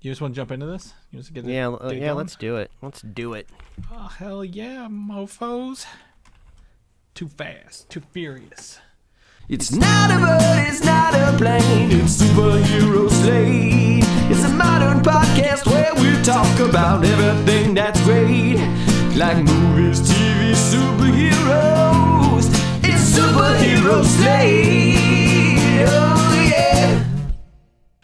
You just want to jump into this? You just get Yeah, going? let's do it. Let's do it. Oh, hell yeah, mofos. Too fast, too furious. It's not a bird, it's not a plane, it's Superhero Slate. It's a modern podcast where we talk about everything that's great, like movies, TV, superheroes. It's Superhero Slate, oh yeah.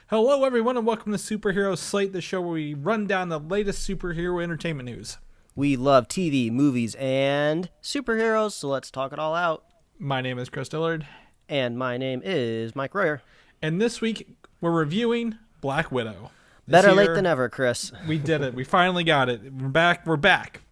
Hello, everyone, and welcome to Superhero Slate, the show where we run down the latest superhero entertainment news. We love TV, movies, and superheroes, so let's talk it all out. My name is Chris Dillard. And my name is Mike Royer. And this week, we're reviewing Black Widow. Better late than ever, Chris. We did it. We finally got it. We're back.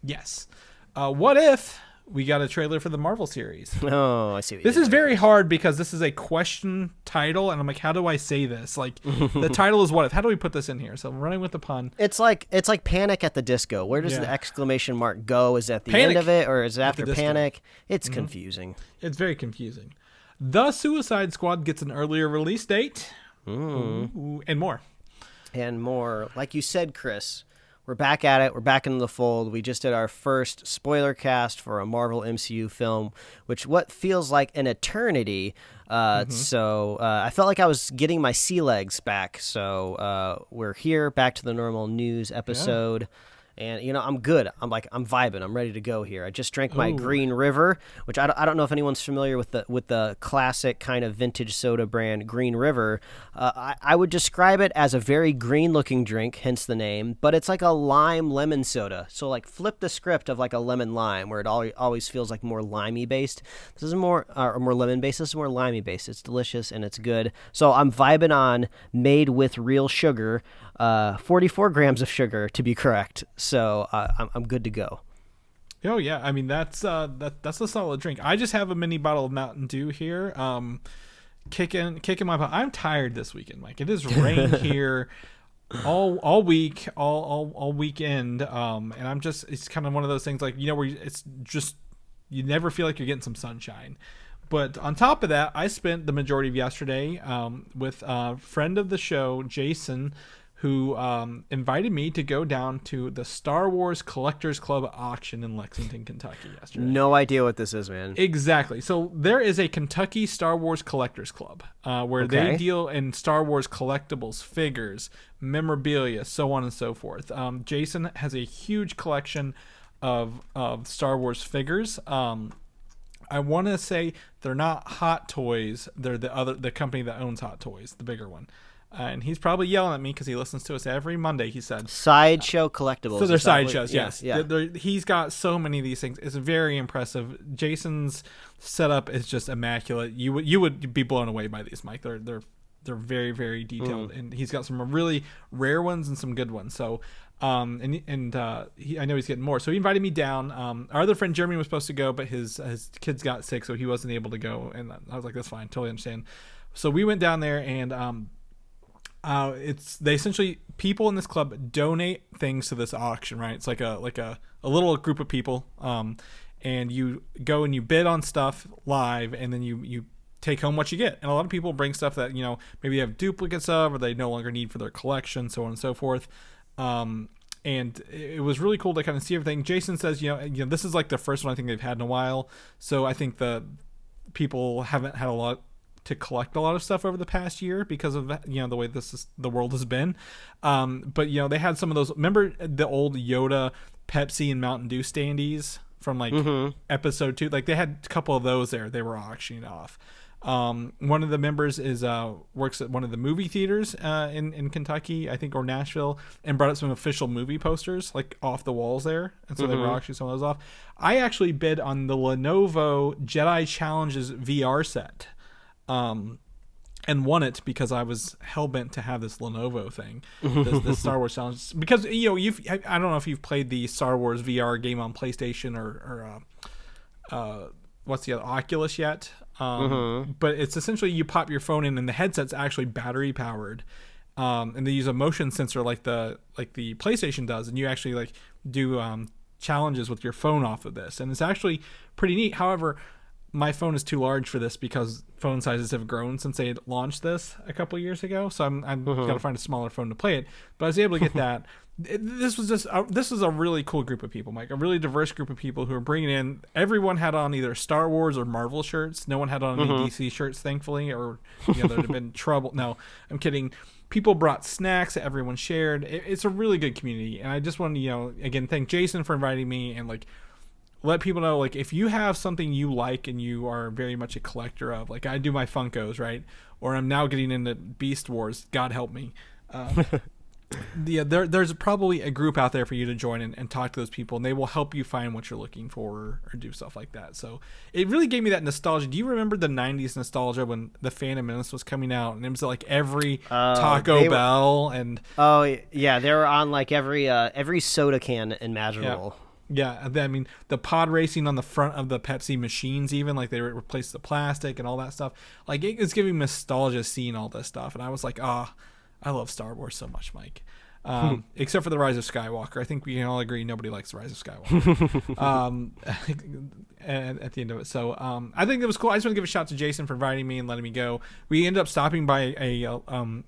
Yes. What if we got a trailer for the Marvel series? Oh, I see what This is very hard because this is a question title, and I'm like, how do I say this? Like, the title is what if. How do we put this in here? So I'm running with the pun. It's like Panic at the Disco. Where does the exclamation mark go? Is it at the end of it, or is it after Panic? It's confusing. It's very confusing. The Suicide Squad gets an earlier release date. Ooh, and more. And more. Like you said, Chris, we're back at it. We're back into the fold. We just did our first spoiler cast for a Marvel MCU film, which what feels like an eternity. So I felt like I was getting my sea legs back. So we're here, back to the normal news episode. Yeah. And, you know, I'm good. I'm vibing. I'm ready to go here. I just drank my Green River, which I don't know if anyone's familiar with the classic kind of vintage soda brand Green River. I would describe it as a very green-looking drink, hence the name, but it's like a lime lemon soda. So, like, flip the script of, like, a lemon lime, where it always feels like more limey-based. This is more lemon-based. This is more limey-based. It's delicious, and it's good. So I'm vibing on made with real sugar, 44 grams of sugar, to be correct. So I'm good to go. Oh yeah, I mean that's a solid drink. I just have a mini bottle of Mountain Dew here, kicking my butt. I'm tired this weekend, Mike. It has rained here all week, all weekend, and it's kind of one of those things like, you know, where it's just you never feel like you're getting some sunshine. But on top of that, I spent the majority of yesterday with a friend of the show, Jason, who invited me to go down to the Star Wars Collectors Club auction in Lexington, Kentucky yesterday. No idea what this is, man. Exactly. So there is a Kentucky Star Wars Collectors Club where they deal in Star Wars collectibles, figures, memorabilia, so on and so forth. Jason has a huge collection of Star Wars figures. I want to say they're not Hot Toys. They're the company that owns Hot Toys, the bigger one. And he's probably yelling at me because he listens to us every Monday, he said. Sideshow collectibles. So they're sideshows, yes. Yeah. He's got so many of these things. It's very impressive. Jason's setup is just immaculate. You would be blown away by these, Mike. They're very, very detailed. And he's got some really rare ones and some good ones. So, I know he's getting more. So he invited me down. Our other friend Jeremy was supposed to go, but his kids got sick, so he wasn't able to go. And I was like, that's fine. Totally understand. So we went down there, and they essentially, people in this club donate things to this auction, right? It's like a little group of people, and you go and you bid on stuff live, and then you take home what you get. And a lot of people bring stuff that, you know, maybe they have duplicates of, or they no longer need for their collection, so on and so forth. And it was really cool to kind of see everything. Jason says, you know, this is like the first one I think they've had in a while, so I think the people haven't had a lot to collect a lot of stuff over the past year because of, you know, the way the world has been. But, you know, they had some of those. Remember the old Yoda, Pepsi, and Mountain Dew standees from like episode 2? Like they had a couple of those there. They were auctioning off. One of the members works at one of the movie theaters in Kentucky, I think, or Nashville, and brought up some official movie posters like off the walls there, and so they were auctioning some of those off. I actually bid on the Lenovo Jedi Challenges VR set. And won it because I was hell-bent to have this Lenovo thing, this Star Wars challenge. Because, you know, I don't know if you've played the Star Wars VR game on PlayStation or what's the other, Oculus yet. But it's essentially you pop your phone in and the headset's actually battery-powered. And they use a motion sensor like the PlayStation does, and you actually do challenges with your phone off of this. And it's actually pretty neat. However, my phone is too large for this because phone sizes have grown since they launched this a couple years ago. So I'm gotta find a smaller phone to play it. But I was able to get that. This was a really cool group of people, Mike. A really diverse group of people who are bringing in. Everyone had on either Star Wars or Marvel shirts. No one had on any DC shirts, thankfully, or there'd have been trouble. No, I'm kidding. People brought snacks that everyone shared. It's a really good community, and I just want to, again, thank Jason for inviting me and let people know, if you have something you like and you are very much a collector of, I do my Funkos, right? Or I'm now getting into Beast Wars. God help me. There's probably a group out there for you to join and talk to those people, and they will help you find what you're looking for or do stuff like that. So it really gave me that nostalgia. Do you remember the 90s nostalgia when the Phantom Menace was coming out, and it was every Taco Bell and they were on every soda can imaginable. Yeah, I mean, the pod racing on the front of the Pepsi machines, even, they replaced the plastic and all that stuff. It's giving nostalgia seeing all this stuff. And I was like, I love Star Wars so much, Mike. Except for The Rise of Skywalker. I think we can all agree nobody likes The Rise of Skywalker at the end of it. So I think it was cool. I just want to give a shout to Jason for inviting me and letting me go. We ended up stopping by a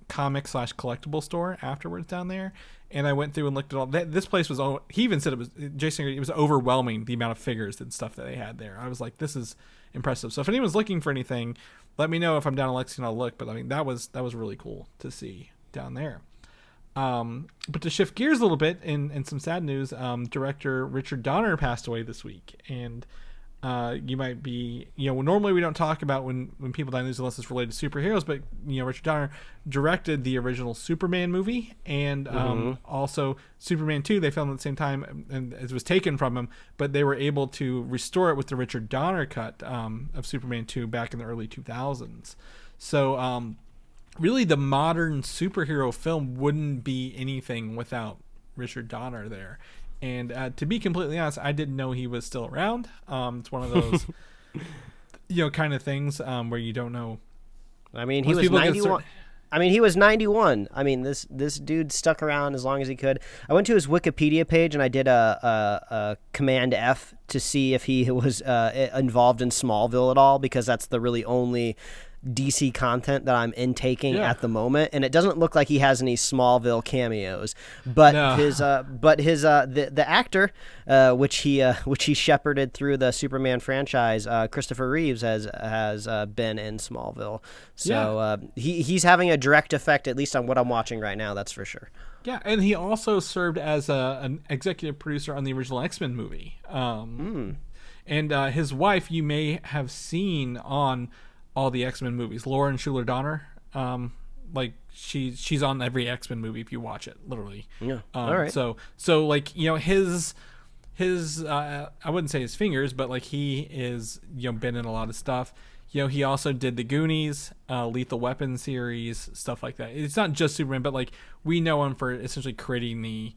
comic/collectible store afterwards down there. And I went through and looked at all that. This place was, he even said it was overwhelming, the amount of figures and stuff that they had there. I was like, this is impressive. So if anyone's looking for anything, let me know if I'm down in Lexington, I'll look. But I mean, that was really cool to see down there. But to shift gears a little bit in some sad news, director Richard Donner passed away this week. And you might be, normally we don't talk about when people die in news unless it's related to superheroes, but Richard Donner directed the original Superman movie and also Superman 2. They filmed at the same time, and it was taken from him, but they were able to restore it with the Richard Donner cut of Superman 2 back in the early 2000s. So really the modern superhero film wouldn't be anything without Richard Donner there. And to be completely honest, I didn't know he was still around. It's one of those, kind of things where you don't know. I mean, he was 91. He was 91. I mean, this dude stuck around as long as he could. I went to his Wikipedia page and I did a Command F to see if he was involved in Smallville at all, because that's the really only DC content that I'm intaking at the moment, and it doesn't look like he has any Smallville cameos. But the actor, which he shepherded through the Superman franchise, Christopher Reeves has been in Smallville. So he's having a direct effect, at least on what I'm watching right now. That's for sure. Yeah, and he also served as an executive producer on the original X-Men movie. And his wife, you may have seen on all the X-Men movies, Lauren Schuler Donner. She's on every X-Men movie if you watch it, literally. Yeah. All right. So his I wouldn't say his fingers, but he is been in a lot of stuff. He also did the Goonies, Lethal Weapon series, stuff like that. It's not just Superman, but we know him for essentially creating the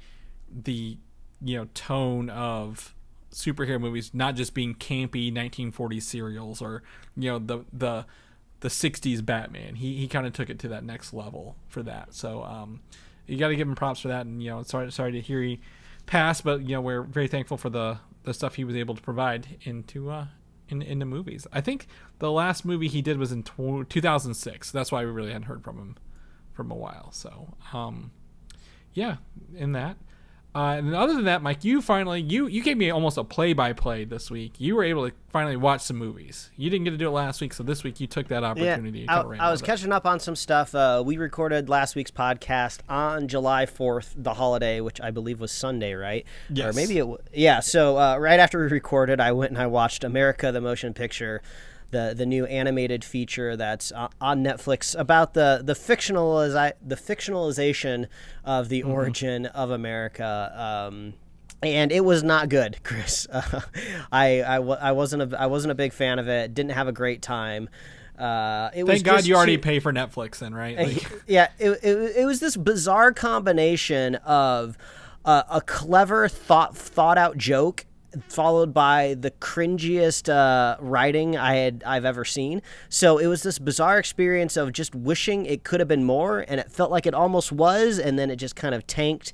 tone of superhero movies, not just being campy 1940s serials or the 60s Batman. He kind of took it to that next level for that. So you got to give him props for that. And sorry to hear he passed, but we're very thankful for the stuff he was able to provide into movies. I think the last movie he did was in 2006. That's why we really hadn't heard from him from a while. So in that. And other than that, Mike, you finally you gave me almost a play-by-play this week. You were able to finally watch some movies. You didn't get to do it last week, so this week you took that opportunity. I was catching up on some stuff. We recorded last week's podcast on July 4th, the holiday, which I believe was Sunday, right? Yes. Or maybe So right after we recorded, I went and I watched America the Motion Picture, the new animated feature that's on Netflix about the fictionalization of the origin of America. And it was not good, Chris. I wasn't a big fan of it. Didn't have a great time. Thank God you already pay for Netflix then, right? It was this bizarre combination of a clever thought out joke followed by the cringiest writing I've ever seen. So it was this bizarre experience of just wishing it could have been more, and it felt like it almost was, and then it just kind of tanked.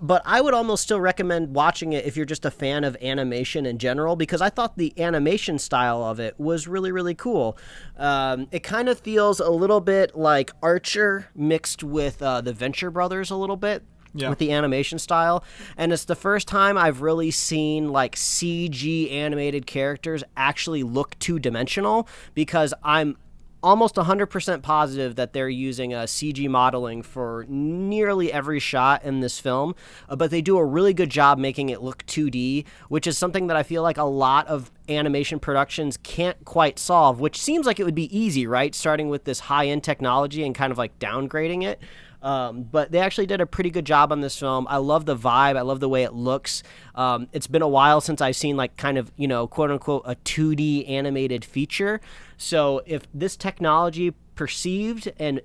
but I would almost still recommend watching it if you're just a fan of animation in general, because I thought the animation style of it was really, really cool. It kind of feels a little bit like Archer mixed with the Venture Brothers a little bit. Yeah. With the animation style, and it's the first time I've really seen like CG animated characters actually look two-dimensional, because I'm almost 100% positive that they're using CG modeling for nearly every shot in this film, but they do a really good job making it look 2D, which is something that I feel like a lot of animation productions can't quite solve, which seems like it would be easy, right? Starting with this high-end technology and kind of like downgrading it. But they actually did a pretty good job on this film. I love the vibe. I love the way it looks. It's been a while since I've seen like kind of, quote unquote, a 2D animated feature. So if this technology perceived and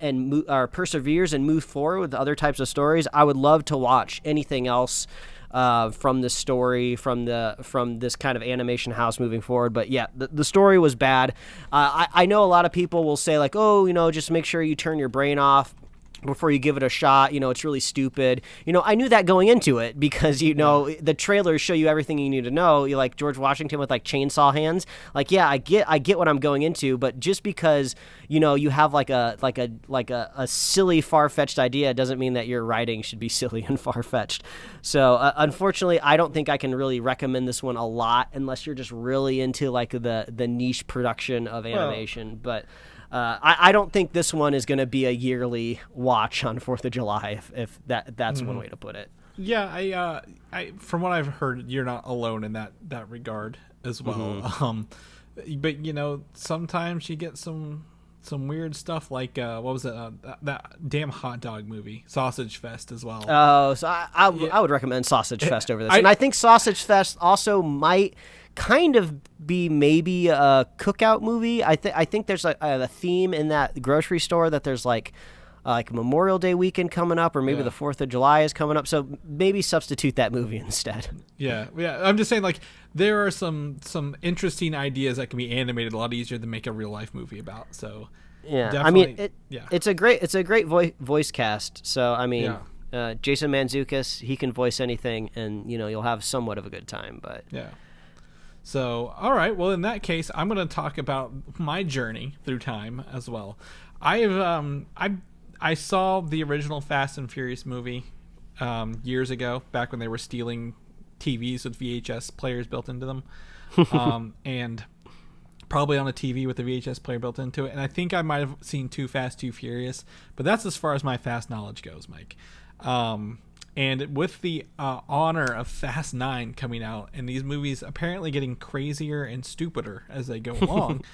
perseveres and moves forward with other types of stories, I would love to watch anything else from this story, from this kind of animation house moving forward. But yeah, the story was bad. I know a lot of people will say like, oh, just make sure you turn your brain off before you give it a shot. It's really stupid. I knew that going into it, because the trailers show you everything you need to know. You like George Washington with like chainsaw hands. Like, yeah, I get what I'm going into, but just because you have like a silly far-fetched idea doesn't mean that your writing should be silly and far-fetched. So unfortunately, I don't think I can really recommend this one a lot unless you're just really into like the niche production of animation. But I don't think this one is going to be a yearly watch on 4th of July, if that's one way to put it. Yeah, I from what I've heard, you're not alone in that regard as well. Mm-hmm. But sometimes you get some weird stuff like what was it? That damn hot dog movie, Sausage Fest, as well. Oh, so I would recommend Sausage Fest over this, and I think Sausage Fest also might kind of be maybe a cookout movie. I think there's a theme in that grocery store that there's like Memorial Day weekend coming up, or maybe the 4th of July is coming up. So maybe substitute that movie instead. Yeah. I'm just saying, like, there are some interesting ideas that can be animated a lot easier than make a real life movie about. So yeah, I mean, it's a great voice cast. So I mean, Jason Mantzoukas, he can voice anything, and you'll have somewhat of a good time. But yeah. So, all right. Well, in that case, I'm going to talk about my journey through time as well. I saw the original Fast and Furious movie years ago, back when they were stealing TVs with VHS players built into them, and probably on a TV with a VHS player built into it. And I think I might have seen Too Fast, Too Furious, but that's as far as my Fast knowledge goes, Mike. And with the honor of Fast 9 coming out, and these movies apparently getting crazier and stupider as they go along,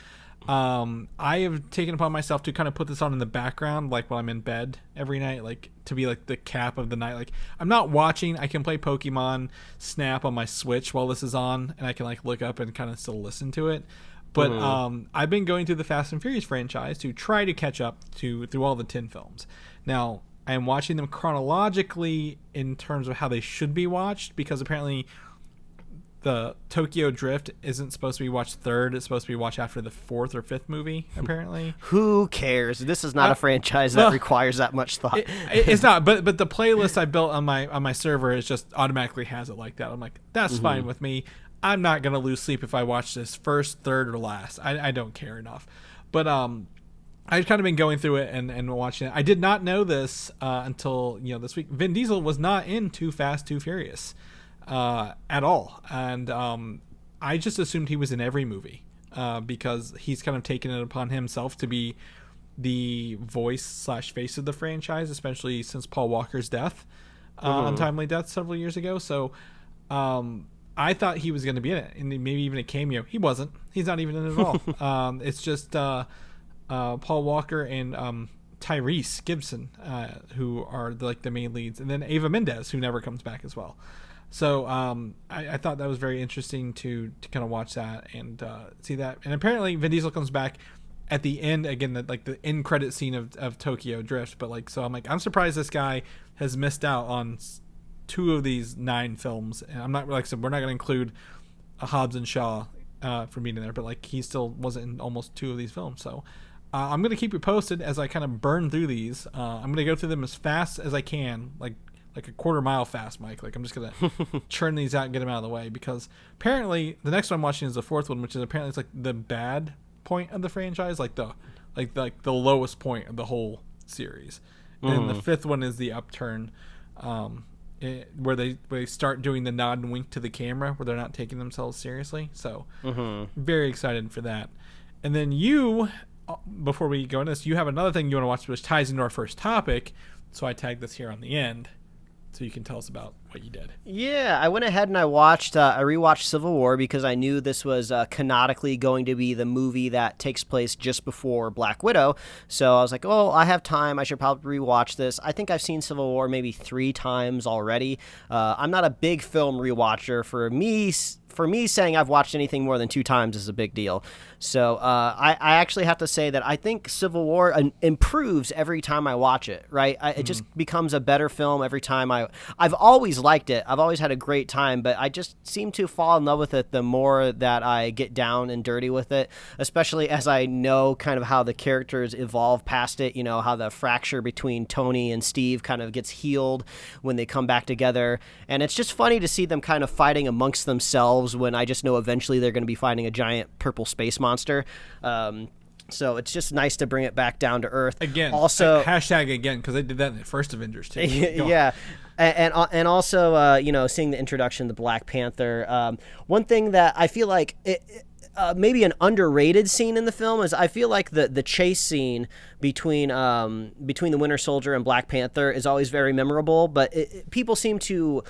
I have taken upon myself to kind of put this on in the background, like while I'm in bed every night, like to be like the cap of the night. Like, I'm not watching. I can play Pokemon Snap on my Switch while this is on, and I can like look up and kind of still listen to it. But I've been going through the Fast and Furious franchise to try to catch up through all the 10 films. Now, I am watching them chronologically in terms of how they should be watched, because apparently the Tokyo Drift isn't supposed to be watched third. It's supposed to be watched after the 4th or 5th movie, apparently. Who cares? This is not a franchise that requires that much thought. It's not, but the playlist I built on my server is just automatically has it like that. I'm like, that's fine with me. I'm not going to lose sleep if I watch this first, third, or last. I don't care enough. But I've kind of been going through it and watching it. I did not know this until this week. Vin Diesel was not in Too Fast, Too Furious at all, and I just assumed he was in every movie because he's kind of taken it upon himself to be the voice / face of the franchise, especially since Paul Walker's death, untimely death several years ago. So I thought he was going to be in it, and maybe even a cameo. He wasn't. He's not even in it at all. It's just Paul Walker and Tyrese Gibson, who are the main leads, and then Ava Mendes, who never comes back as well. So I thought that was very interesting to kind of watch that and see that. And apparently Vin Diesel comes back at the end again, the end credit scene of Tokyo Drift. But so I'm surprised this guy has missed out on 2 of these 9 films. And I'm not, like I said, we're not going to include Hobbs and Shaw for being in there, but he still wasn't in almost 2 of these films. So I'm going to keep you posted as I kind of burn through these. I'm going to go through them as fast as I can, like like a quarter mile fast, Mike. Like I'm just gonna churn these out and get them out of the way, because apparently the next one I'm watching is the fourth one, which is apparently it's like the bad point of the franchise, like the lowest point of the whole series. And the fifth one is the upturn, where they start doing the nod and wink to the camera, where they're not taking themselves seriously. So very excited for that. And then you, before we go into this, you have another thing you want to watch, which ties into our first topic. So I tagged this here on the end, so you can tell us about what you did. Yeah, I went ahead and I rewatched Civil War because I knew this was canonically going to be the movie that takes place just before Black Widow. So I was like, oh, I have time. I should probably rewatch this. I think I've seen Civil War maybe 3 times already. I'm not a big film rewatcher. For me, saying I've watched anything more than 2 times is a big deal. So I actually have to say that I think Civil War improves every time I watch it, right? It just becomes a better film every time I've always liked it. I've always had a great time, but I just seem to fall in love with it the more that I get down and dirty with it, especially as I know kind of how the characters evolve past it, how the fracture between Tony and Steve kind of gets healed when they come back together. And it's just funny to see them kind of fighting amongst themselves when I just know eventually they're going to be fighting a giant purple space monster. So it's just nice to bring it back down to earth. Again, also hashtag again, because they did that in the first Avengers too. Yeah. And also, seeing the introduction to Black Panther. One thing that I feel like maybe an underrated scene in the film is I feel like the chase scene between the Winter Soldier and Black Panther is always very memorable, but people seem to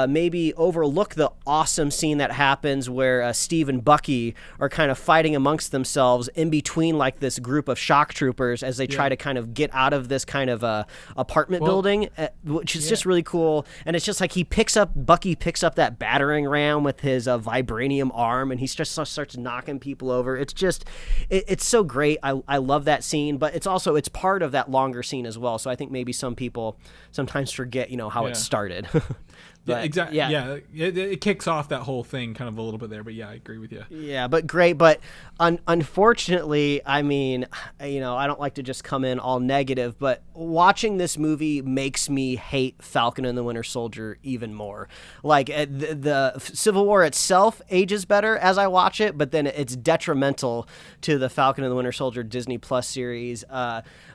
maybe overlook the awesome scene that happens where Steve and Bucky are kind of fighting amongst themselves in between like this group of shock troopers as they try to kind of get out of this kind of apartment building, which is just really cool. And it's just like Bucky picks up that battering ram with his vibranium arm, and he just starts knocking people over. It's just it's so great. I love that scene, but it's part of that longer scene as well. So I think maybe some people sometimes forget how it started. But, exactly. Yeah. It kicks off that whole thing kind of a little bit there, but I agree with you. Yeah, but great. But unfortunately, I mean, I don't like to just come in all negative, but watching this movie makes me hate Falcon and the Winter Soldier even more. Like the Civil War itself ages better as I watch it, but then it's detrimental to the Falcon and the Winter Soldier Disney Plus series.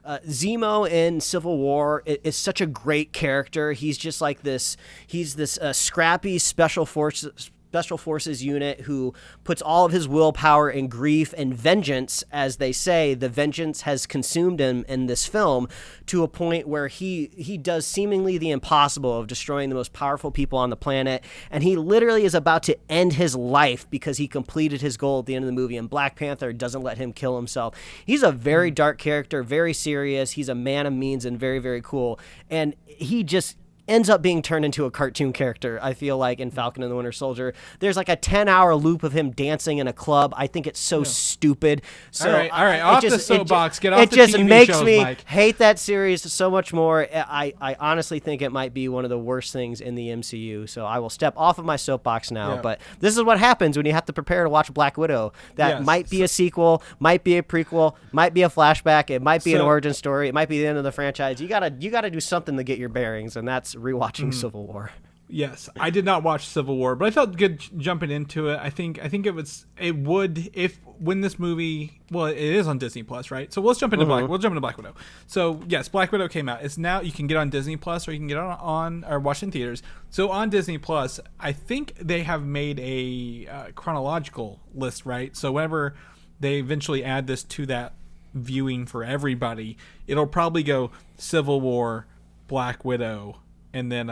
Zemo in Civil War is such a great character. He's just like this. He's this scrappy special forces unit who puts all of his willpower and grief and vengeance, as they say. The vengeance has consumed him in this film to a point where he does seemingly the impossible of destroying the most powerful people on the planet, and he literally is about to end his life because he completed his goal at the end of the movie, and Black Panther doesn't let him kill himself. He's a very dark character, very serious. He's a man of means and very, very cool, and he just ends up being turned into a cartoon character, I feel like, in Falcon and the Winter Soldier. There's like a 10-hour loop of him dancing in a club. I think it's so stupid. So all right. Off the soapbox. Get off the TV shows, It just makes me Mike. hate that series so much more. I honestly think it might be one of the worst things in the MCU. So I will step off of my soapbox now. Yeah. But this is what happens when you have to prepare to watch Black Widow. That might be a sequel, might be a prequel, might be a flashback, it might be an origin story, it might be the end of the franchise. You gotta do something to get your bearings, and that's rewatching Civil War. Yes, I did not watch Civil War, but I felt good jumping into it. I think it would if when this movie, well, it is on Disney Plus, right? So let's jump into Black Widow. So yes, Black Widow came out. It's now you can get on Disney Plus or you can get on or watch in theaters. So on Disney Plus, I think they have made a chronological list, right? So whenever they eventually add this to that viewing for everybody, it'll probably go Civil War, Black Widow, and then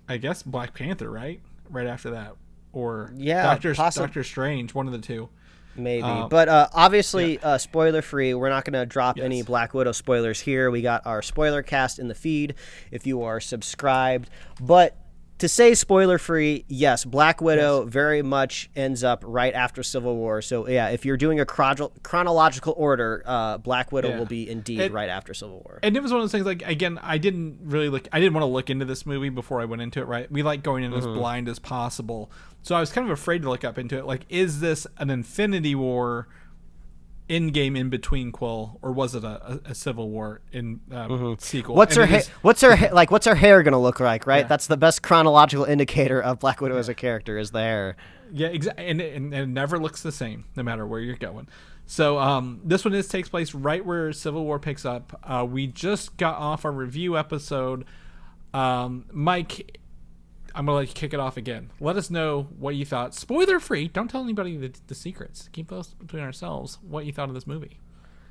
I guess Black Panther, right after that, or Doctor Strange, one of the two, maybe. But obviously, spoiler free. We're not going to drop any Black Widow spoilers here. We got our spoiler cast in the feed if you are subscribed. But to say spoiler free, yes, Black Widow very much ends up right after Civil War. So yeah, if you're doing a chronological order, Black Widow will be indeed right after Civil War. And it was one of those things, like, again, I didn't want to look into this movie before I went into it, right? We like going in as blind as possible. So I was kind of afraid to look up into it. Like, is this an Infinity War Endgame in between Quill, or was it a Civil War in sequel? What's her hair gonna look like? Right, Yeah. that's the best chronological indicator of Black Widow as a character is the hair. Yeah, exactly, and it never looks the same no matter where you're going. So this one takes place right where Civil War picks up. We just got off our review episode. Mike, I'm gonna let you kick it off again. Let us know what you thought. Spoiler free. Don't tell anybody the secrets. Keep those between ourselves. What you thought of this movie.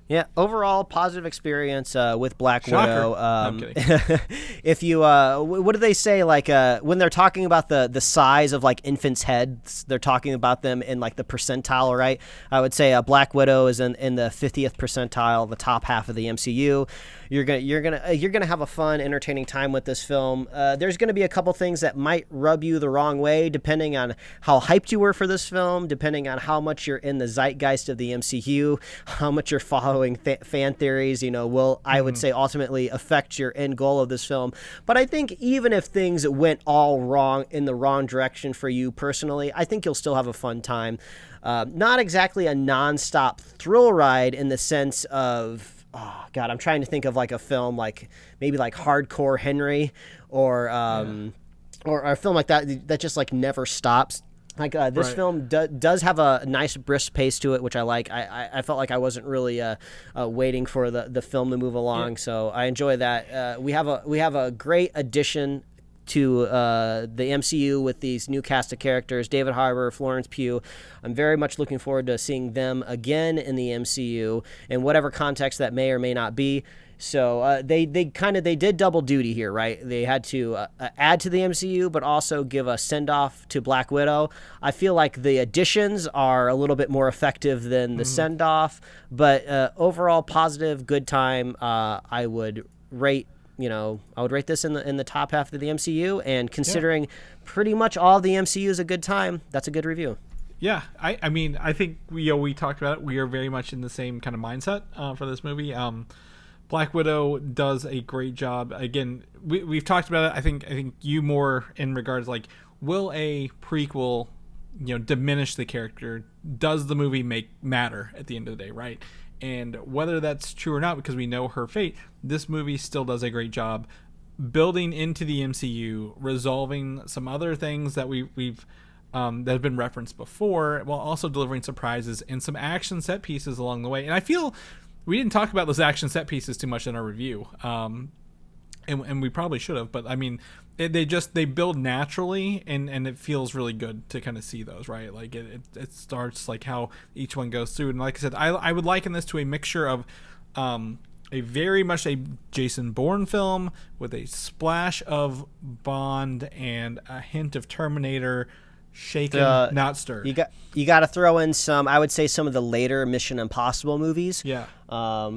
Yeah, overall positive experience with Black Shocker. Widow. No, I'm kidding. If you, what do they say? Like when they're talking about the size of like infants' heads, they're talking about them in like the percentile, right? I would say Black Widow is in the 50th percentile, the top half of the MCU. You're gonna have a fun, entertaining time with this film. There's gonna be a couple things that might rub you the wrong way, depending on how hyped you were for this film, depending on how much you're in the zeitgeist of the MCU, how much you're following fan theories. Will I would say ultimately affect your end goal of this film. But I think even if things went all wrong in the wrong direction for you personally, I think you'll still have a fun time. Not exactly a nonstop thrill ride in the sense of. Oh God, I'm trying to think of like a film like maybe like Hardcore Henry or a film like that just like never stops. Like this film does have a nice brisk pace to it, which I like. I felt like I wasn't really waiting for the film to move along, so I enjoy that. We have a great addition to the MCU with these new cast of characters, David Harbour, Florence Pugh. I'm very much looking forward to seeing them again in the MCU in whatever context that may or may not be. So they did double duty here, right? They had to add to the MCU, but also give a send-off to Black Widow. I feel like the additions are a little bit more effective than the send-off, but overall positive, good time. I would rate this in the top half of the MCU, and considering pretty much all of the MCU is a good time, that's a good review. Yeah, I mean, I think we talked about it. We are very much in the same kind of mindset for this movie. Black Widow does a great job. Again, we've talked about it. I think you more in regards like, will a prequel, diminish the character? Does the movie matter at the end of the day, right? And whether that's true or not, because we know her fate, this movie still does a great job building into the MCU, resolving some other things that we've that have been referenced before, while also delivering surprises and some action set pieces along the way. And I feel we didn't talk about those action set pieces too much in our review, and we probably should have. But I mean, they build naturally, and it feels really good to kind of see those, right? Like it starts like how each one goes through. And like I said, I would liken this to a mixture of a very much a Jason Bourne film with a splash of Bond and a hint of Terminator, shaken, not stirred. You got to throw in some, I would say, some of the later Mission Impossible movies. Yeah. I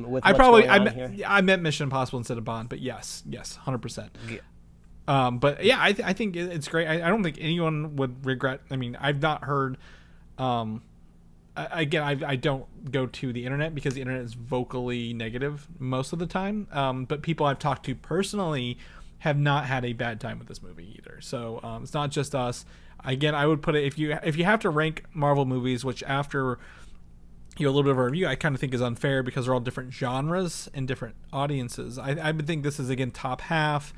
meant Mission Impossible instead of Bond, but yes, 100%. Yeah. But yeah, I think it's great. I don't think anyone would regret. I mean, I've not heard. Again, I don't go to the internet because the internet is vocally negative most of the time. But people I've talked to personally have not had a bad time with this movie either. So it's not just us. Again, I would put it, if you have to rank Marvel movies, which after a little bit of a review, I kind of think is unfair because they're all different genres and different audiences. I would think this is again top half.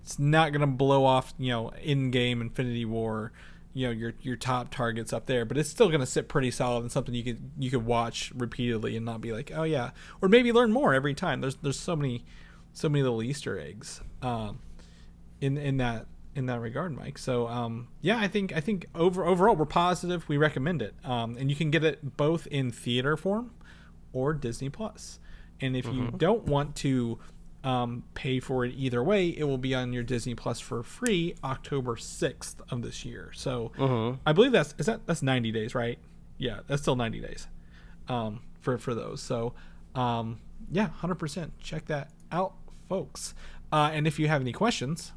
It's not going to blow off, Endgame, Infinity War, your top targets up there, but it's still going to sit pretty solid and something you could watch repeatedly and not be like, oh yeah, or maybe learn more every time. There's so many little Easter eggs in that regard, Mike. So yeah, I think overall we're positive. We recommend it, and you can get it both in theater form or Disney Plus. And if you don't want to pay for it either way, it will be on your Disney Plus for free October 6th of this year. So I believe that's 90 days, right? Yeah, that's still 90 days for those. So yeah, 100% check that out, folks. And if you have any questions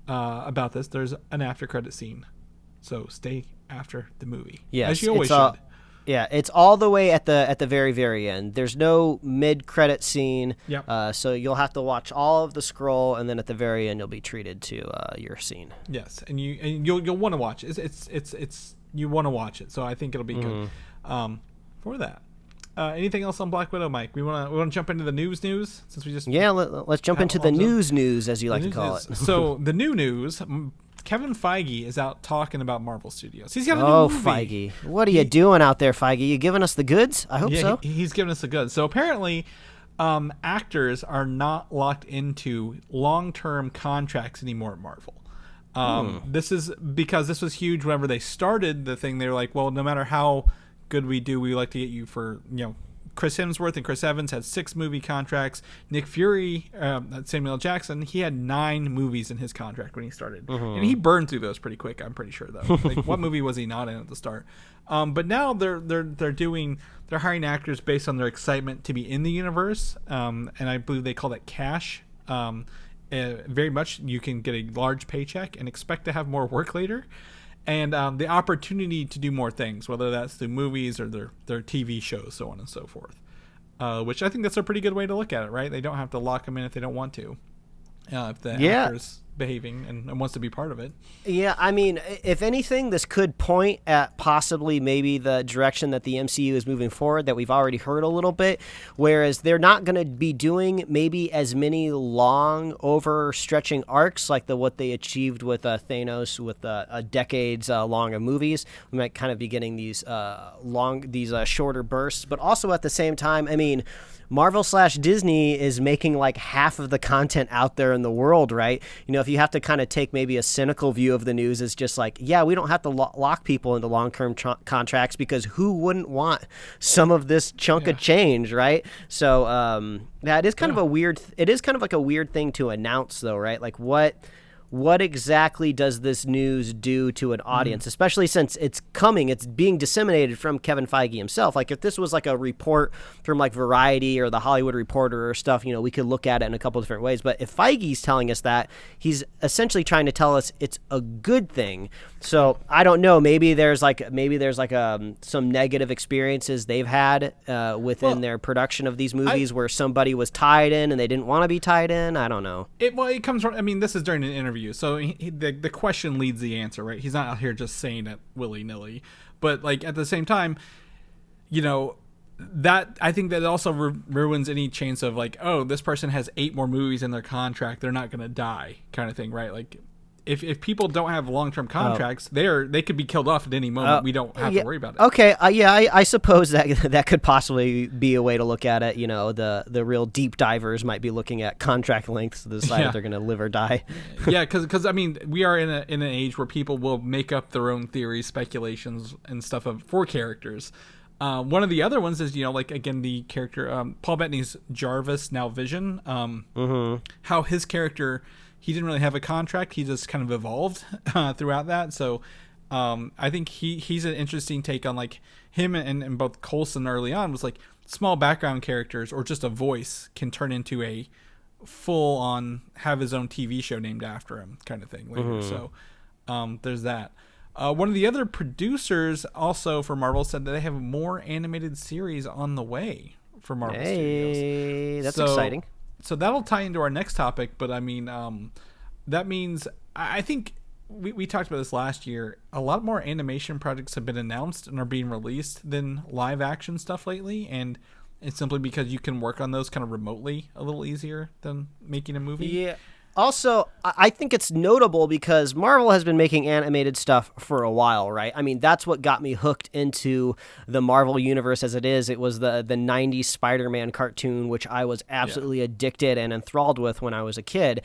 about this, there's an after credit scene, so stay after the movie. Yes, as you always should. Yeah, it's all the way at the very, very end. There's no mid-credit scene. Yep. So you'll have to watch all of the scroll, and then at the very end, you'll be treated to your scene. Yes, and you'll want to watch it. It's you want to watch it. So I think it'll be good for that. Anything else on Black Widow, Mike? We want to jump into the news since we just let's jump into the news as you like to call it. So the new news. Kevin Feige is out talking about Marvel Studios. He's got a new movie. Feige. What are you doing out there, Feige? You giving us the goods? I hope so. He's giving us the goods. So apparently, actors are not locked into long-term contracts anymore at Marvel. This is because this was huge whenever they started the thing. They were like, well, no matter how good we do, we like to get you for, Chris Hemsworth and Chris Evans had 6 movie contracts. Nick Fury, Samuel L. Jackson, he had 9 movies in his contract when he started, and he burned through those pretty quick. I'm pretty sure though. Like, what movie was he not in at the start? But now they're hiring actors based on their excitement to be in the universe, and I believe they call that cash. Very much, you can get a large paycheck and expect to have more work later. And the opportunity to do more things, whether that's through movies or their TV shows, so on and so forth. Which I think that's a pretty good way to look at it, right? They don't have to lock them in if they don't want to. If the actor's behaving and wants to be part of it. Yeah, I mean, if anything, this could point at possibly maybe the direction that the MCU is moving forward that we've already heard a little bit, whereas they're not going to be doing maybe as many long overstretching arcs like what they achieved with Thanos with decades long of movies. We might kind of be getting these shorter bursts, but also at the same time, I mean, Marvel/Disney is making like half of the content out there in the world, right? If you have to kind of take maybe a cynical view of the news, it's just like, yeah, we don't have to lock people into long-term contracts because who wouldn't want some of this chunk of change, right? So it is kind of a weird. It is kind of like a weird thing to announce, though, right? Like what exactly does this news do to an audience, especially since it's being disseminated from Kevin Feige himself? Like, if this was like a report from like Variety or the Hollywood Reporter or stuff, we could look at it in a couple of different ways. But if Feige's telling us that, he's essentially trying to tell us it's a good thing. So I don't know. Maybe there's some negative experiences they've had within their production of these movies where somebody was tied in and they didn't want to be tied in. I don't know. It comes from. I mean, this is during an interview, so the question leads the answer, right? He's not out here just saying it willy nilly, but like at the same time, that I think that also ruins any chance of like, oh, this person has 8 more movies in their contract, they're not going to die, kind of thing, right? Like, if people don't have long-term contracts, they could be killed off at any moment. We don't have to worry about it. Okay, I suppose that could possibly be a way to look at it. The real deep divers might be looking at contract lengths to decide if they're going to live or die. Yeah, because I mean, we are in an age where people will make up their own theories, speculations, and stuff for characters. One of the other ones is, like, again, the character Paul Bettany's Jarvis, now Vision. How his character, he didn't really have a contract. He just kind of evolved throughout that. So I think he's an interesting take on, like, him and both Coulson early on was like small background characters or just a voice can turn into a full on have his own TV show named after him kind of thing later. So there's that. One of the other producers also for Marvel said that they have more animated series on the way for Marvel Studios. That's exciting. So that'll tie into our next topic, but I mean, that means I think we talked about this last year. A lot more animation projects have been announced and are being released than live action stuff lately, and it's simply because you can work on those kind of remotely a little easier than making a movie. Yeah. Also, I think it's notable because Marvel has been making animated stuff for a while, right? I mean, that's what got me hooked into the Marvel universe as it is. It was the 90s Spider-Man cartoon, which I was absolutely addicted and enthralled with when I was a kid.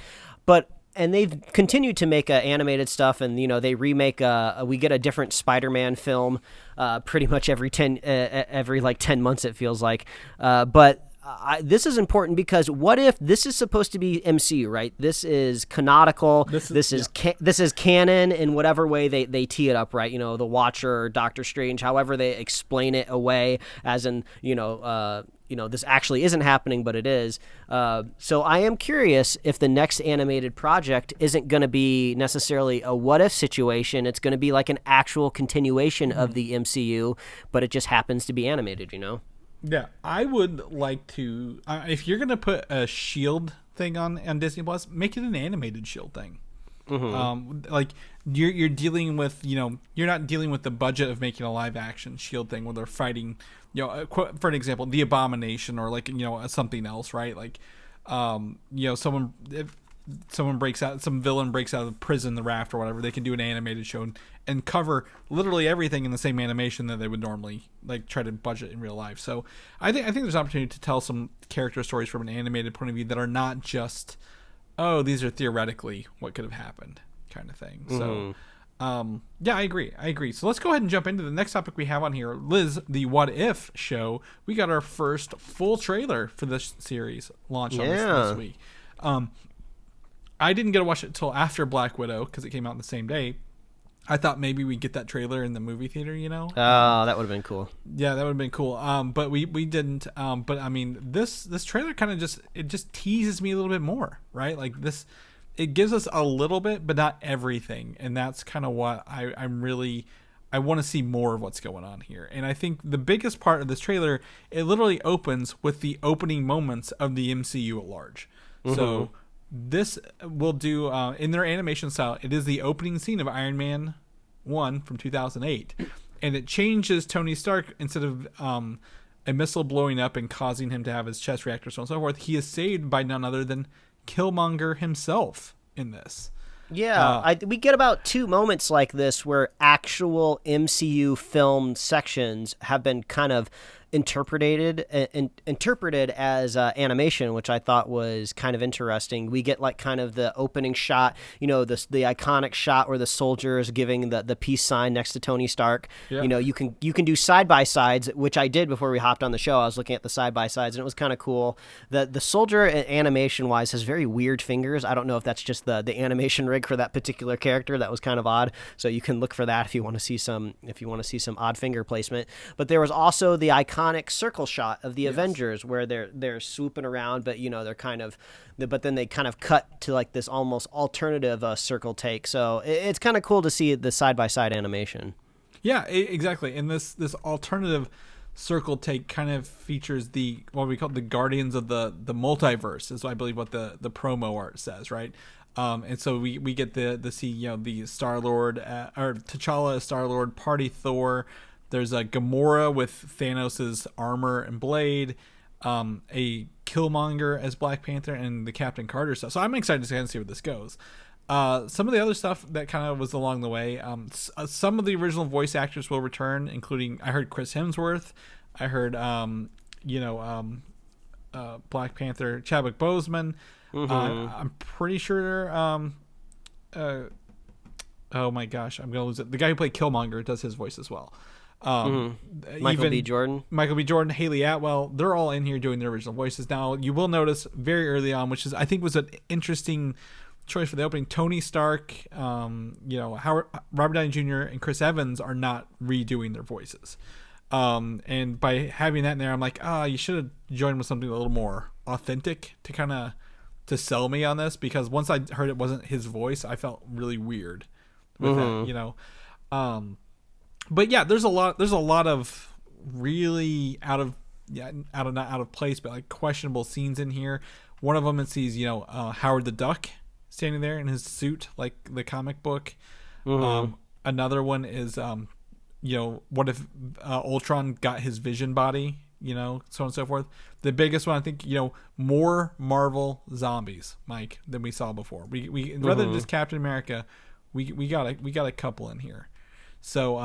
And they've continued to make animated stuff, and they remake. We get a different Spider-Man film pretty much every 10 months. It feels like, but. This is important because what if this is supposed to be MCU, right? This is canonical. This is canon in whatever way they tee it up, right? The Watcher or Doctor Strange, however they explain it away, as in this actually isn't happening, but it is. So I am curious if the next animated project isn't going to be necessarily a what if situation. It's going to be like an actual continuation of the MCU, but it just happens to be animated, Yeah, I would like to. If you're gonna put a Shield thing on Disney Plus, make it an animated Shield thing. Like you're dealing with, you're not dealing with the budget of making a live action Shield thing where they're fighting, for an example, the Abomination or like, something else, right? Like, if someone breaks out, some villain breaks out of the prison, the Raft or whatever, they can do an animated show and cover literally everything in the same animation that they would normally like try to budget in real life. So I think there's opportunity to tell some character stories from an animated point of view that are not just, oh, these are theoretically what could have happened kind of thing. So yeah, I agree. So let's go ahead and jump into the next topic we have on here. Liz, the What If show. We got our first full trailer for this series launched on this week. I didn't get to watch it until after Black Widow because it came out the same day. I thought maybe we'd get that trailer in the movie theater, Oh, that would have been cool. Yeah, that would have been cool. But we didn't. But I mean, this trailer kind of just teases me a little bit more, right? Like this, it gives us a little bit, but not everything. And that's kind of what I want to see more of what's going on here. And I think the biggest part of this trailer, it literally opens with the opening moments of the MCU at large. So this will do, in their animation style, it is the opening scene of Iron Man 1 from 2008. And it changes Tony Stark. Instead of a missile blowing up and causing him to have his chest reactor, so on and so forth, he is saved by none other than Killmonger himself in this. Yeah, we get about 2 moments like this where actual MCU filmed sections have been kind of interpreted as animation, which I thought was kind of interesting. We get like kind of the opening shot, the iconic shot where the soldier is giving the peace sign next to Tony Stark. Yeah. You can do side by sides, which I did before we hopped on the show. I was looking at the side by sides, and it was kind of cool. The soldier, animation wise, has very weird fingers. I don't know if that's just the animation rig for that particular character. That was kind of odd. So you can look for that if you want to see some odd finger placement. But there was also the iconic circle shot of the Avengers where they're swooping around, but they're kind of, but then they kind of cut to like this almost alternative circle take. So it's kind of cool to see the side by side animation. Yeah, exactly. And this alternative circle take kind of features what we call the Guardians of the Multiverse, is I believe what the promo art says, right? And so we get the see the Star-Lord or T'Challa, Star-Lord, Party Thor. There's a Gamora with Thanos' armor and blade, a Killmonger as Black Panther, and the Captain Carter stuff. So I'm excited to kind of see where this goes. Some of the other stuff that kind of was along the way, some of the original voice actors will return, including, I heard Chris Hemsworth. I heard, Black Panther, Chadwick Boseman. I'm pretty sure, oh my gosh, I'm going to lose it. The guy who played Killmonger does his voice as well. Michael B. Jordan, Haley Atwell, they're all in here doing their original voices. Now, you will notice very early on, which is I think was an interesting choice for the opening, Tony Stark, Robert Downey Jr. and Chris Evans are not redoing their voices. And by having that in there, I'm like, you should have joined with something a little more authentic to kind of to sell me on this, because once I heard it wasn't his voice, I felt really weird with that, But yeah, there's a lot of really out of place, but like questionable scenes in here. One of them, it sees Howard the Duck standing there in his suit, like the comic book. Another one is what if Ultron got his Vision body, so on and so forth. The biggest one, I think, more Marvel zombies, Mike, than we saw before. We rather than just Captain America, we got a couple in here. So,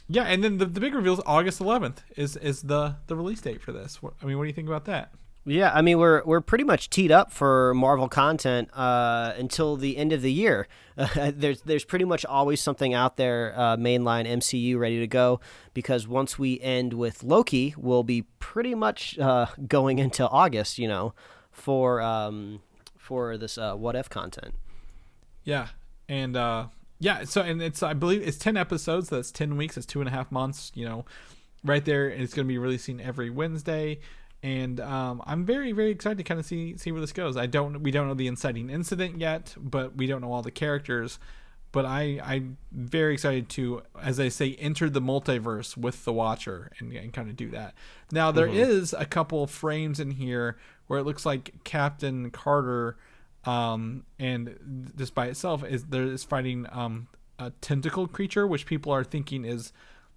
yeah, and then the big reveal is August 11th is the release date for this. I mean, what do you think about that? Yeah, I mean, we're pretty much teed up for Marvel content until the end of the year. There's pretty much always something out there, mainline MCU ready to go, because once we end with Loki, we'll be pretty much going into August, for this What If content. Yeah, and yeah, so and it's, I believe it's 10 episodes. So that's 10 weeks. That's 2.5 months. Right there, and it's going to be releasing every Wednesday. And I'm very, very excited to kind of see where this goes. We don't know the inciting incident yet, but we don't know all the characters. But I'm very excited to, as I say, enter the multiverse with the Watcher and kind of do that. Now, there is a couple frames in here where it looks like Captain Carter And just by itself is fighting a tentacle creature, which people are thinking is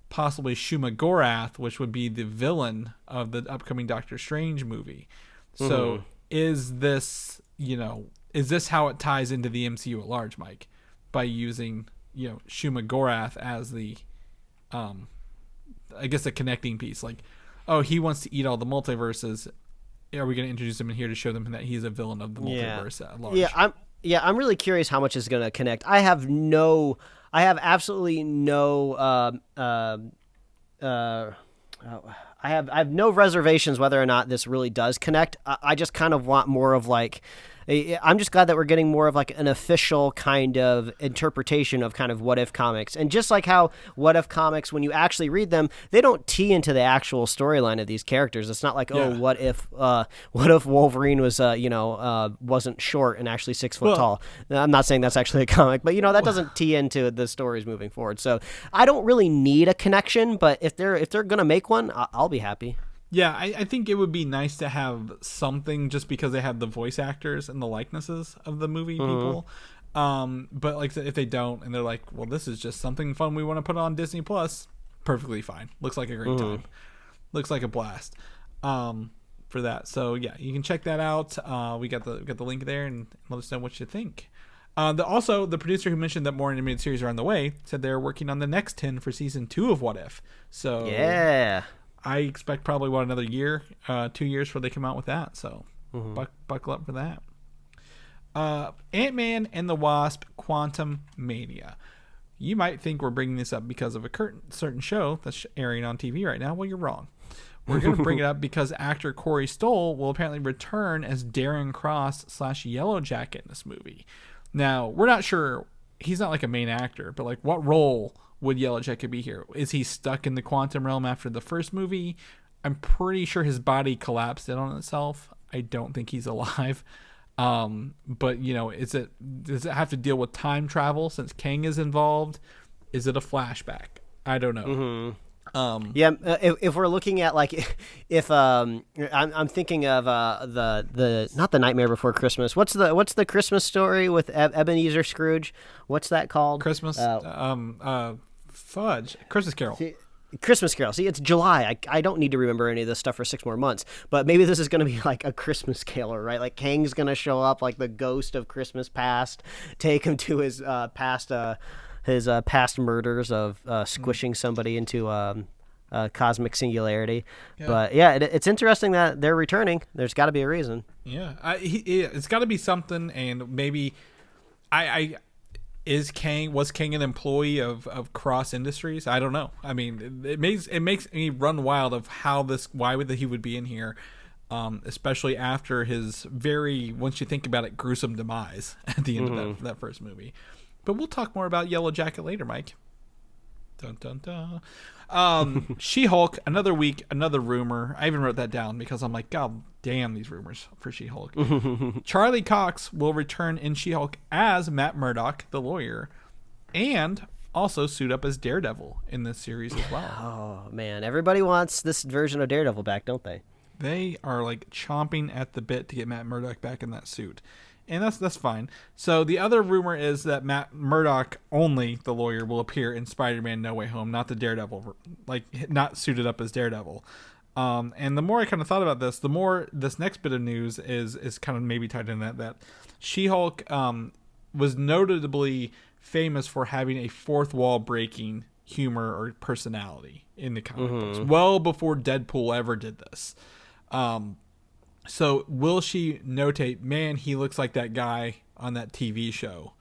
possibly Shuma Gorath, which would be the villain of the upcoming Doctor Strange movie. So is this how it ties into the MCU at large, Mike, by using Shuma Gorath as the I guess a connecting piece? Like, oh, he wants to eat all the multiverses. Are we going to introduce him in here to show them that he's a villain of the multiverse at large? I'm really curious how much is going to connect. I have absolutely no I have no reservations whether or not this really does connect. I just kind of want more of like, I'm just glad that we're getting more of like an official kind of interpretation of kind of What If comics. And just like how What If comics, when you actually read them, they don't tee into the actual storyline of these characters. It's not like, what if Wolverine was, wasn't short and actually 6 foot tall. I'm not saying that's actually a comic, but that doesn't tee into the stories moving forward. So I don't really need a connection, but if they're going to make one, I'll be happy. Yeah, I think it would be nice to have something just because they have the voice actors and the likenesses of the movie people. But like if they don't and they're like, well, this is just something fun we want to put on Disney Plus, perfectly fine. Looks like a great time. Looks like a blast for that. So yeah, you can check that out. We got the link there, and let us know what you think. Also, the producer who mentioned that more animated series are on the way said they're working on the next 10 for season 2 of What If. So yeah. I expect probably another year, 2 years before they come out with that. So buckle up for that. Ant-Man and the Wasp: Quantumania. You might think we're bringing this up because of a certain show that's airing on TV right now. Well, you're wrong. We're going to bring it up because actor Corey Stoll will apparently return as Darren Cross / Yellow Jacket in this movie. Now, we're not sure. He's not like a main actor, but like what role would Yellow Jacket be here? Is he stuck in the quantum realm after the first movie? I'm pretty sure his body collapsed in on itself. I don't think he's alive. But does it have to deal with time travel since Kang is involved? Is it a flashback? I don't know. If we're looking at like if I'm thinking of the not the Nightmare Before Christmas. What's the Christmas story with Ebenezer Scrooge? What's that called? Christmas. Fudge. Christmas Carol. Christmas Carol. See, it's July. I don't need to remember any of this stuff for 6 more months. But maybe this is going to be like a Christmas Carol, right? Like Kang's going to show up like the ghost of Christmas past, take him to his past murders of squishing somebody into cosmic singularity. Yeah. But yeah, it's interesting that they're returning. There's got to be a reason. Yeah, it's got to be something, and maybe was Kang an employee of Cross Industries? I don't know. I mean, it makes me run wild of why he would be in here, especially after his once you think about it, gruesome demise at the end of that first movie. But we'll talk more about Yellow Jacket later, Mike. Dun, dun, dun. She-Hulk, another week, another rumor. I even wrote that down because I'm like, God damn these rumors for She-Hulk. Charlie Cox will return in She-Hulk as Matt Murdock, the lawyer, and also suit up as Daredevil in this series as well. Oh, man. Everybody wants this version of Daredevil back, don't they? They are like chomping at the bit to get Matt Murdock back in that suit. And that's fine. So the other rumor is that Matt Murdock, only the lawyer, will appear in Spider-Man No Way Home, not the Daredevil, like not suited up as Daredevil. And the more I kind of thought about this, the more this next bit of news is kind of maybe tied in that She-Hulk was notably famous for having a fourth wall breaking humor or personality in the comic books, well before Deadpool ever did this. So will she notate, man, he looks like that guy on that TV show?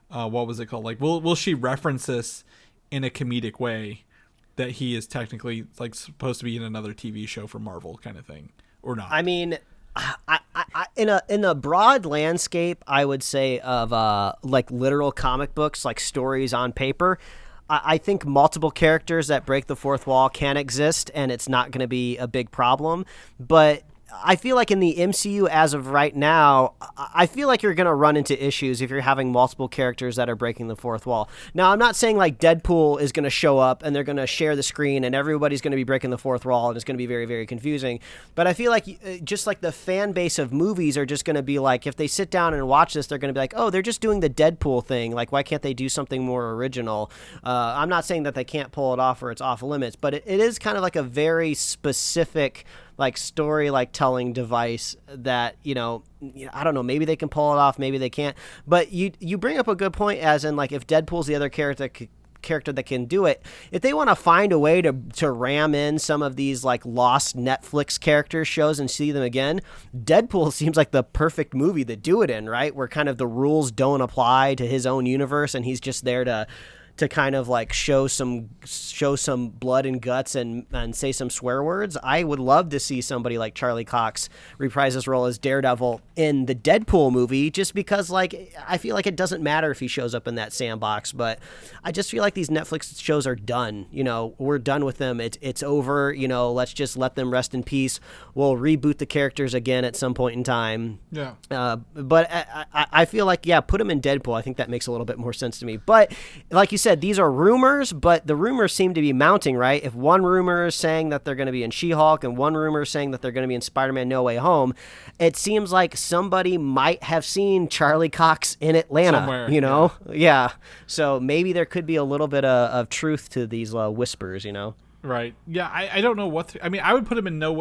What was it called? Like, will she reference this in a comedic way that he is technically like supposed to be in another TV show for Marvel kind of thing, or not? I mean, I in a broad landscape, I would say of like literal comic books, like stories on paper. I think multiple characters that break the fourth wall can exist, and it's not going to be a big problem. But I feel like in the MCU as of right now, I feel like you're going to run into issues if you're having multiple characters that are breaking the fourth wall. Now, I'm not saying like Deadpool is going to show up and they're going to share the screen and everybody's going to be breaking the fourth wall and it's going to be very, very confusing. But I feel like just like the fan base of movies are just going to be like, if they sit down and watch this, they're going to be like, oh, they're just doing the Deadpool thing. Like, why can't they do something more original? I'm not saying that they can't pull it off or it's off limits, but it is kind of like a very specific like story like telling device that, I don't know, maybe they can pull it off, maybe they can't. But you bring up a good point, as in like if Deadpool's the other character that can do it, if they want to find a way to ram in some of these like lost Netflix character shows and see them again, Deadpool seems like the perfect movie to do it in, right? Where kind of the rules don't apply to his own universe and he's just there to kind of like show some blood and guts and say some swear words. I would love to see somebody like Charlie Cox reprise his role as Daredevil in the Deadpool movie, just because like I feel like it doesn't matter if he shows up in that sandbox, but I just feel like these Netflix shows are done. We're done with them. It's over. Let's just let them rest in peace. We'll reboot the characters again at some point in time. Yeah. But I feel like, put him in Deadpool. I think that makes a little bit more sense to me. But like you said, these are rumors, but the rumors seem to be mounting, right? If one rumor is saying that they're going to be in She-Hulk and one rumor is saying that they're going to be in Spider-Man No Way Home, it seems like somebody might have seen Charlie Cox in Atlanta. Somewhere, Yeah. So maybe there could be a little bit of truth to these whispers, Right. Yeah, I don't know what I would put him in No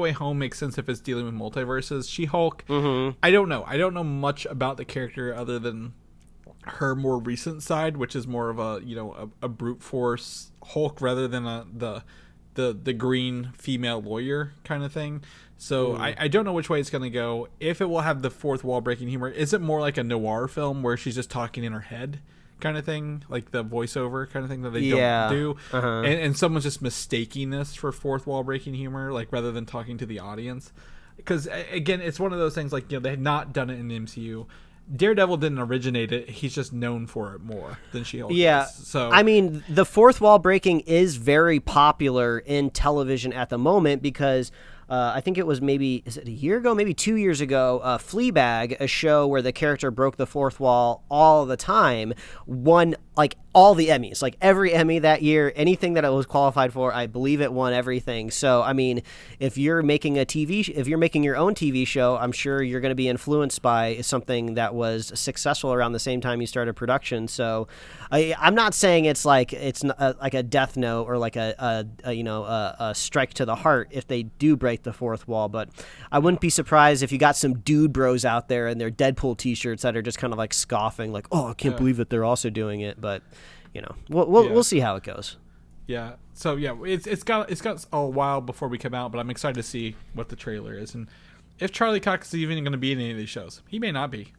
Way Home makes sense if it's dealing with multiverses. She-Hulk, I don't know. I don't know much about the character other than her more recent side, which is more of a brute force Hulk rather than the green female lawyer kind of thing. So I don't know which way it's going to go. If it will have the fourth wall breaking humor, is it more like a noir film where she's just talking in her head kind of thing, like the voiceover kind of thing that they don't do, and someone's just mistaking this for fourth wall breaking humor, like rather than talking to the audience? Because again, it's one of those things like they had not done it in the MCU. Daredevil didn't originate it. He's just known for it more than She-Hulk is. So I mean, the fourth wall breaking is very popular in television at the moment because I think it was is it a year ago, maybe 2 years ago, Fleabag, a show where the character broke the fourth wall all the time, won like all the Emmys, like every Emmy that year, anything that it was qualified for, I believe it won everything. So, I mean, if you're making your own TV show, I'm sure you're going to be influenced by something that was successful around the same time you started production. So, I'm not saying it's like a death note or like a strike to the heart if they do break the fourth wall, but I wouldn't be surprised if you got some dude bros out there in their Deadpool t-shirts that are just kind of like scoffing, like, oh, I can't believe that they're also doing it. But we'll see how it goes. Yeah. So yeah, it's got a while before we come out, but I'm excited to see what the trailer is and if Charlie Cox is even going to be in any of these shows. He may not be.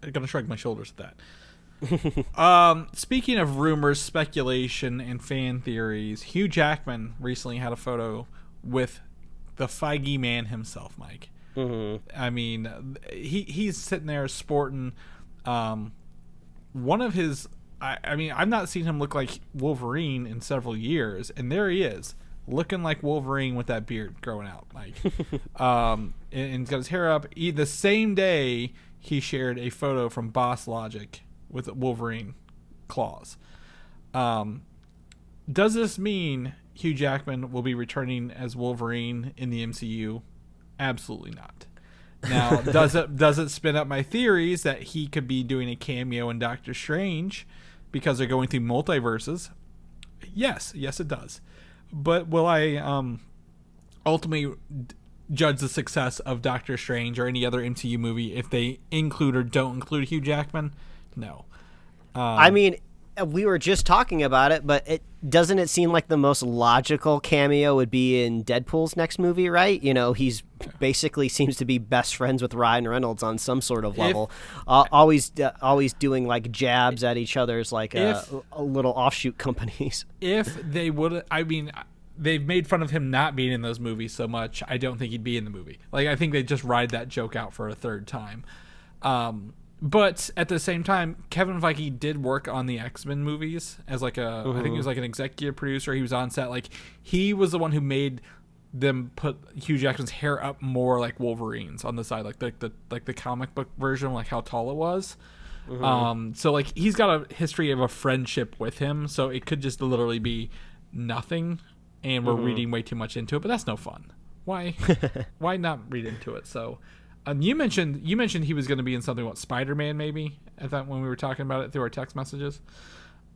I'm gonna shrug my shoulders at that. Speaking of rumors, speculation, and fan theories, Hugh Jackman recently had a photo with the Feige man himself, Mike. I mean, he's sitting there sporting one of his. I mean, I've not seen him look like Wolverine in several years, and there he is, looking like Wolverine with that beard growing out, Mike. And he's got his hair up. The same day, he shared a photo from Boss Logic with Wolverine claws. Does this mean Hugh Jackman will be returning as Wolverine in the MCU? Absolutely not. Now, does it spin up my theories that he could be doing a cameo in Doctor Strange because they're going through multiverses? Yes, it does. But will I ultimately judge the success of Doctor Strange or any other MCU movie if they include or don't include Hugh Jackman? No. I mean, we were just talking about it, but doesn't it seem like the most logical cameo would be in Deadpool's next movie, right? He's basically seems to be best friends with Ryan Reynolds on some sort of level, always doing like jabs at each other's like little offshoot companies. If they would, I mean, they've made fun of him not being in those movies so much. I don't think he'd be in the movie. Like, I think they just ride that joke out for a third time. But at the same time, Kevin Feige did work on the X-Men movies as like I think he was like an executive producer. He was on set. Like, he was the one who made them put Hugh Jackman's hair up more like Wolverine's on the side, like the comic book version, like how tall it was. So like he's got a history of a friendship with him, so it could just literally be nothing, and we're reading way too much into it. But that's no fun. Why not read into it? So, you mentioned he was going to be in something, what, Spider-Man maybe? I thought when we were talking about it through our text messages.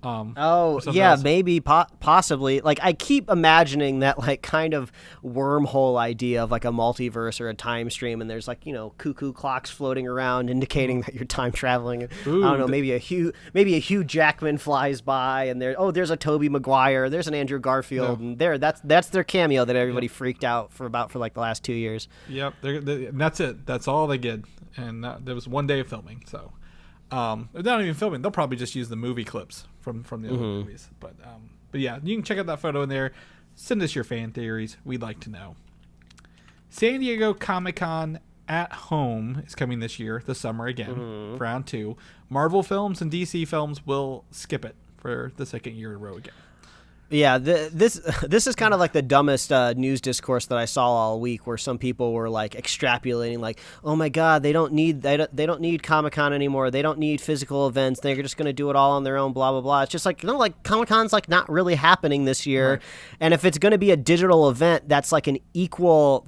Maybe possibly. Like, I keep imagining that like kind of wormhole idea of like a multiverse or a time stream, and there's like, you know, cuckoo clocks floating around indicating that you're time traveling. Ooh, I don't know, maybe a Hugh Jackman flies by, and there's a Tobey Maguire, there's an Andrew Garfield, and that's their cameo that everybody freaked out for like the last 2 years. Yep, and that's it. That's all they did, and there was one day of filming. So, they're not even filming. They'll probably just use the movie clips from the other movies. But yeah, you can check out that photo in there. Send us your fan theories. We'd like to know. San Diego Comic-Con at home is coming this year, this summer again, for round 2. Marvel films and DC films will skip it for the second year in a row again. Yeah, this is kind of like the dumbest news discourse that I saw all week, where some people were like extrapolating, like, "Oh my God, they don't need Comic-Con anymore. They don't need physical events. They're just going to do it all on their own." Blah blah blah. It's just like, like Comic-Con's like not really happening this year, right. And if it's going to be a digital event, that's like an equal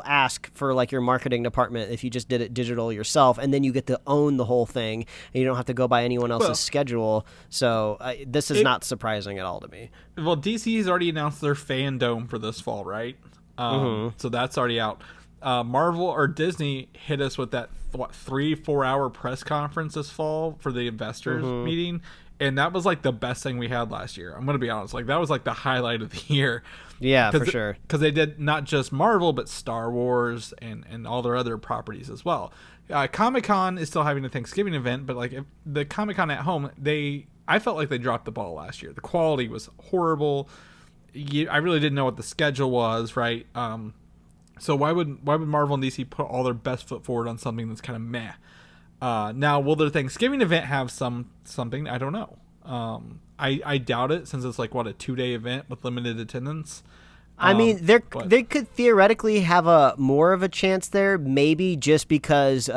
ask for like your marketing department if you just did it digital yourself, and then you get to own the whole thing, and you don't have to go by anyone else's schedule. So this is not surprising at all to me. Well, DC's already announced their Fandome for this fall, right? So that's already out. Marvel or Disney hit us with that 3-4 hour press conference this fall for the investors meeting, and that was like the best thing we had last year. I'm gonna be honest, like that was like the highlight of the year. Yeah, for sure. Because they did not just Marvel, but Star Wars and all their other properties as well. Comic-Con is still having a Thanksgiving event, but like the Comic-Con at home, I felt like they dropped the ball last year. The quality was horrible. I really didn't know what the schedule was, right? So why would Marvel and DC put all their best foot forward on something that's kind of meh? Now, will their Thanksgiving event have something? I don't know. I doubt it, since it's like, what, a 2-day event with limited attendance. I mean, they could theoretically have more of a chance there, maybe just because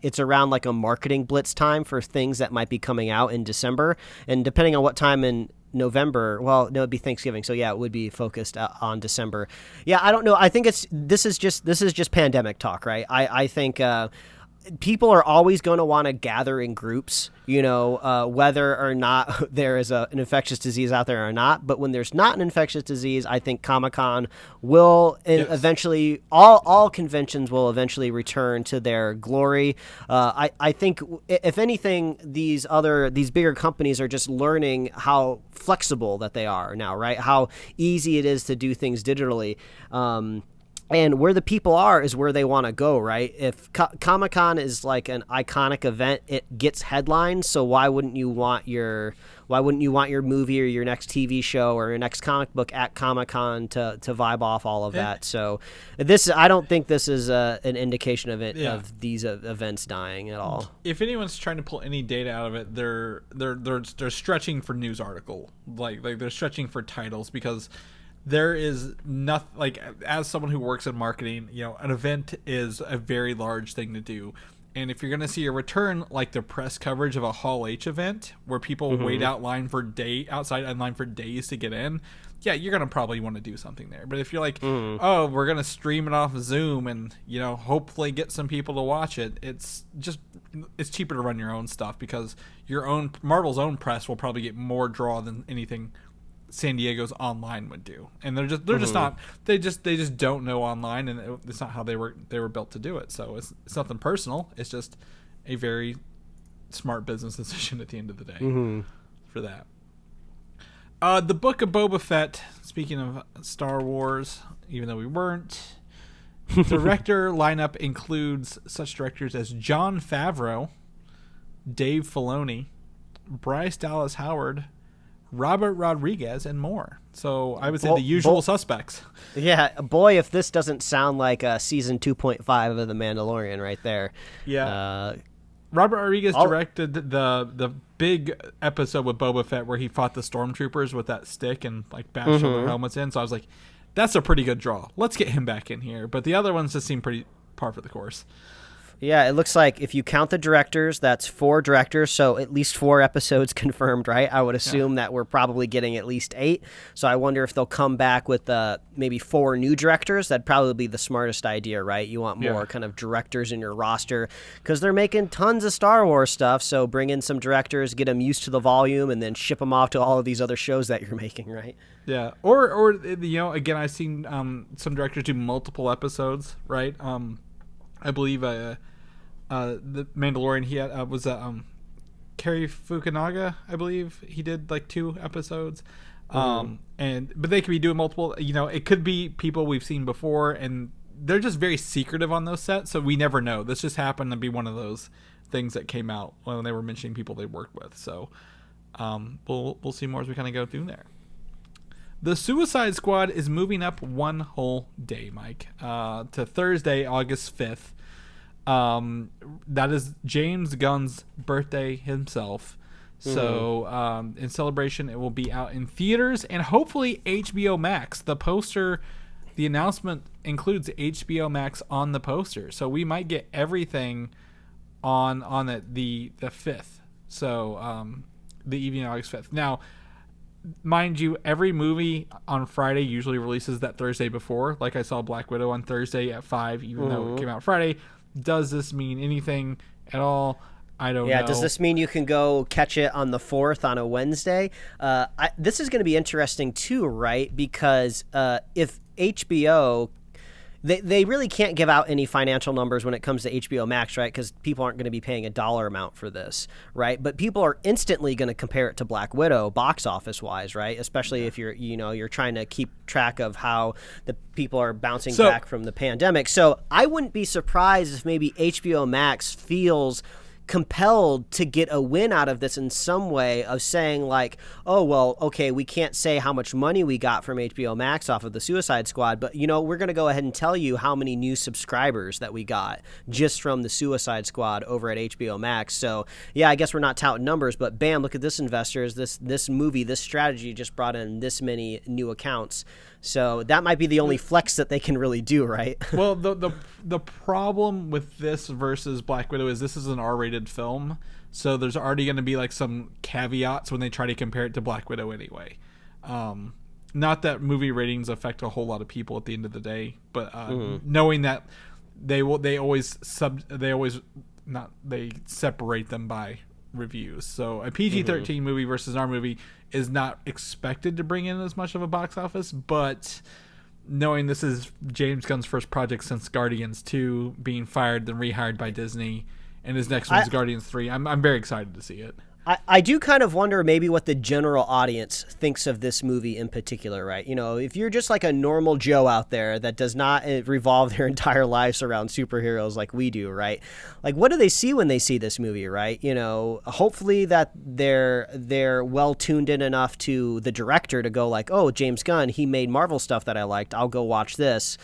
it's around like a marketing blitz time for things that might be coming out in December, and depending on what time in November, well, no, it'd be Thanksgiving, so yeah, it would be focused on December. Yeah, I don't know. I think this is just pandemic talk, right? I think people are always going to want to gather in groups, you know, whether or not there is an infectious disease out there or not. But when there's not an infectious disease, I think Comic-Con will eventually, all conventions will eventually return to their glory. I think, if anything, these bigger companies are just learning how flexible that they are now, right? How easy it is to do things digitally. And where the people are is where they want to go, right? If Comic-Con is like an iconic event, it gets headlines. So why wouldn't you want your movie or your next TV show or your next comic book at Comic-Con to vibe off all of that? So I don't think this is an indication of these events dying at all. If anyone's trying to pull any data out of it, they're stretching for news article, like they're stretching for titles, because there is nothing, like, as someone who works in marketing, you know, an event is a very large thing to do. And if you're going to see a return, like the press coverage of a Hall H event, where people wait outside in line for days to get in, yeah, you're going to probably want to do something there. But if you're like, oh, we're going to stream it off Zoom and, you know, hopefully get some people to watch it, it's cheaper to run your own stuff, because Marvel's own press will probably get more draw than anything San Diego's online would do, and they're just not, they just don't know online, and it's not how they were built to do it. So it's nothing personal. It's just a very smart business decision at the end of the day for that. The Book of Boba Fett. Speaking of Star Wars, even though we weren't, director lineup includes such directors as Jon Favreau, Dave Filoni, Bryce Dallas Howard, Robert Rodriguez, and more. So I would say the usual suspects. Yeah, boy, if this doesn't sound like season 2.5 of The Mandalorian right there. Yeah. Robert Rodriguez directed the big episode with Boba Fett where he fought the stormtroopers with that stick and like bashed all their helmets in. So I was like, that's a pretty good draw. Let's get him back in here. But the other ones just seem pretty par for the course. Yeah, it looks like if you count the directors, that's 4 directors, so at least 4 episodes confirmed, right? I would assume that we're probably getting at least 8. So I wonder if they'll come back with maybe 4 new directors. That'd probably be the smartest idea, right? You want more kind of directors in your roster because they're making tons of Star Wars stuff. So bring in some directors, get them used to the volume, and then ship them off to all of these other shows that you're making, right? Yeah, or again, I've seen some directors do multiple episodes, right? I believe the Mandalorian he had was Cary Fukunaga. I believe he did like 2 episodes, but they could be doing multiple. It could be people we've seen before, and they're just very secretive on those sets, so we never know. This just happened to be one of those things that came out when they were mentioning people they worked with. So we'll see more as we kind of go through there. The Suicide Squad is moving up 1 whole day, Mike, to Thursday, August 5th. That is James Gunn's birthday himself. So in celebration, it will be out in theaters and hopefully HBO Max. The announcement includes HBO Max on the poster. So we might get everything on the 5th. So the evening of August 5th. Now, mind you, every movie on Friday usually releases that Thursday before. Like I saw Black Widow on Thursday at 5, even though it came out Friday. Does this mean anything at all? I don't know. Yeah, does this mean you can go catch it on the 4th on a Wednesday? This is going to be interesting too, right? Because if HBO... They really can't give out any financial numbers when it comes to HBO Max, right? Because people aren't going to be paying a dollar amount for this, right? But people are instantly going to compare it to Black Widow box office wise, right? Especially if you're trying to keep track of how the people are bouncing back from the pandemic. So I wouldn't be surprised if maybe HBO Max feels compelled to get a win out of this in some way of saying like, oh, well, okay, we can't say how much money we got from HBO Max off of the Suicide Squad, but we're going to go ahead and tell you how many new subscribers that we got just from the Suicide Squad over at HBO Max. So yeah, I guess we're not touting numbers, but bam, look at this, investors. This movie, this strategy just brought in this many new accounts. So that might be the only flex that they can really do, right? Well, the problem with this versus Black Widow is this is an R-rated film, so there's already going to be like some caveats when they try to compare it to Black Widow anyway. Not that movie ratings affect a whole lot of people at the end of the day, but knowing that they separate them by reviews. So a PG-13 movie versus our movie is not expected to bring in as much of a box office, but knowing this is James Gunn's first project since Guardians 2, being fired then rehired by Disney, and his next one's Guardians 3, I'm very excited to see it. I do kind of wonder maybe what the general audience thinks of this movie in particular, right? If you're just like a normal Joe out there that does not revolve their entire lives around superheroes like we do, right? Like, what do they see when they see this movie, right? Hopefully that they're well tuned in enough to the director to go like, oh, James Gunn, he made Marvel stuff that I liked. I'll go watch this.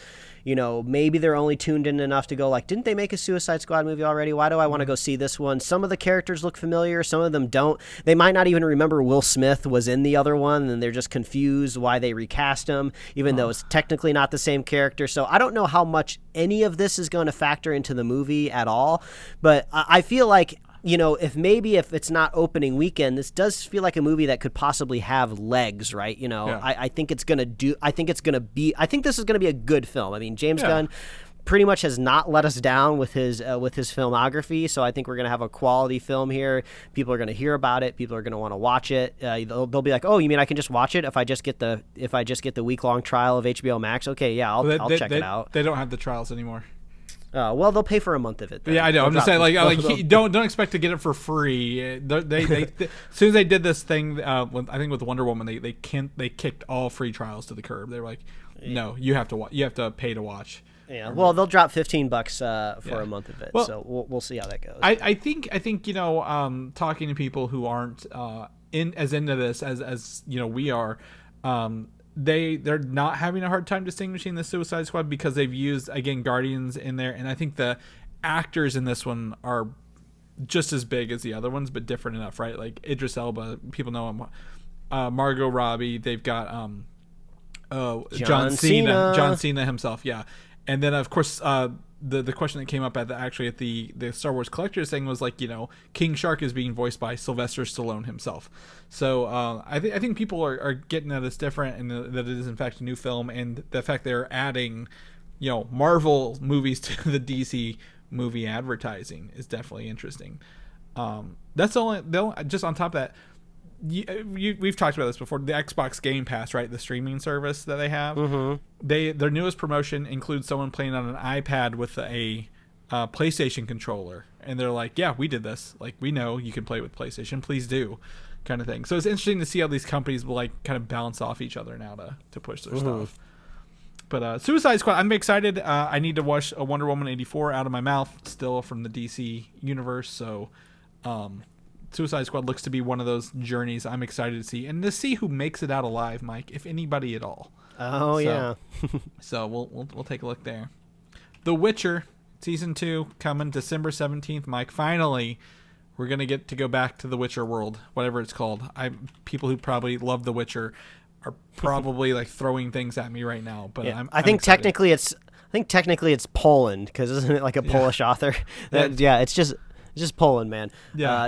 Maybe they're only tuned in enough to go like, didn't they make a Suicide Squad movie already? Why do I want to go see this one? Some of the characters look familiar. Some of them don't. They might not even remember Will Smith was in the other one, and they're just confused why they recast him, even though it's technically not the same character. So I don't know how much any of this is going to factor into the movie at all. But I feel like, if it's not opening weekend, this does feel like a movie that could possibly have legs, right? I think this is going to be a good film. I mean, James Gunn pretty much has not let us down with his filmography, so I think we're going to have a quality film here. People are going to hear about it. People are going to want to watch it. They'll be like, "Oh, you mean I can just watch it if I just get the week-long trial of HBO Max?" Okay, yeah, I'll check it out. They don't have the trials anymore. Well, they'll pay for a month of it. Yeah, I know. I'm just saying, don't expect to get it for free. They as soon as they did this thing, I think with Wonder Woman, they kicked all free trials to the curb. They were like, no, you have to pay to watch. Yeah, well, they'll drop $15 for a month of it, so we'll see how that goes. I think talking to people who aren't as into this as we are, they're not having a hard time distinguishing the Suicide Squad because they've used, again, Guardians in there, and I think the actors in this one are just as big as the other ones, but different enough, right? Like Idris Elba, people know him. Margot Robbie, they've got John Cena himself, yeah. And then of course the question that came up at the Star Wars Collectors thing was like, King Shark is being voiced by Sylvester Stallone himself. So I think people are getting that it's different and that it is in fact a new film, and the fact they're adding Marvel movies to the DC movie advertising is definitely interesting. That's just on top of that. We've talked about this before. The Xbox Game Pass, right? The streaming service that they have. Mm-hmm. Their newest promotion includes someone playing on an iPad with a PlayStation controller, and they're like, "Yeah, we did this. Like, we know you can play with PlayStation. Please do," kind of thing. So it's interesting to see how these companies will like kind of bounce off each other now to push their stuff. But Suicide Squad, I'm excited. I need to watch a Wonder Woman 84 out of my mouth still from the DC universe. So. Suicide Squad looks to be one of those journeys I'm excited to see, and to see who makes it out alive, Mike, if anybody at all. Oh, yeah. So we'll take a look there. The Witcher season 2 coming December 17th, Mike. Finally, we're gonna get to go back to the Witcher world, whatever it's called. People who probably love The Witcher are probably like throwing things at me right now, but yeah. I think excited. technically it's Poland, because isn't it like a Polish author? It's just Poland, man. Yeah.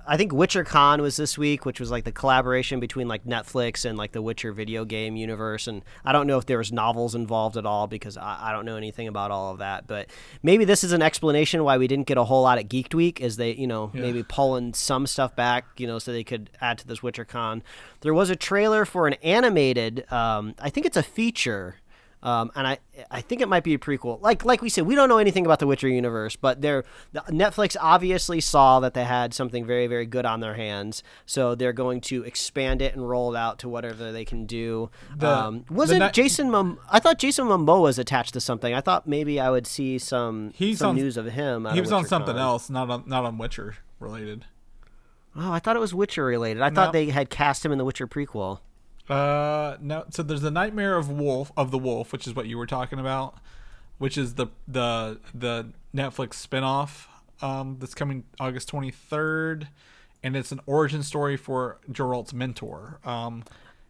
I think WitcherCon was this week, which was like the collaboration between like Netflix and like the Witcher video game universe. And I don't know if there was novels involved at all, because I don't know anything about all of that. But maybe this is an explanation why we didn't get a whole lot at Geeked Week, is they, maybe pulling some stuff back, so they could add to this WitcherCon. There was a trailer for an animated, I think it's a feature. And I think it might be a prequel. Like we said, we don't know anything about the Witcher universe, but Netflix obviously saw that they had something very, very good on their hands, so they're going to expand it and roll it out to whatever they can do. I thought Jason Momoa was attached to something. I thought maybe I would see some news of him. He was on something else, not on Witcher related. Oh, I thought it was Witcher related. I thought they had cast him in the Witcher prequel. No. So there's the Nightmare of the Wolf, which is what you were talking about, which is the Netflix spinoff that's coming August 23rd, and it's an origin story for Geralt's mentor.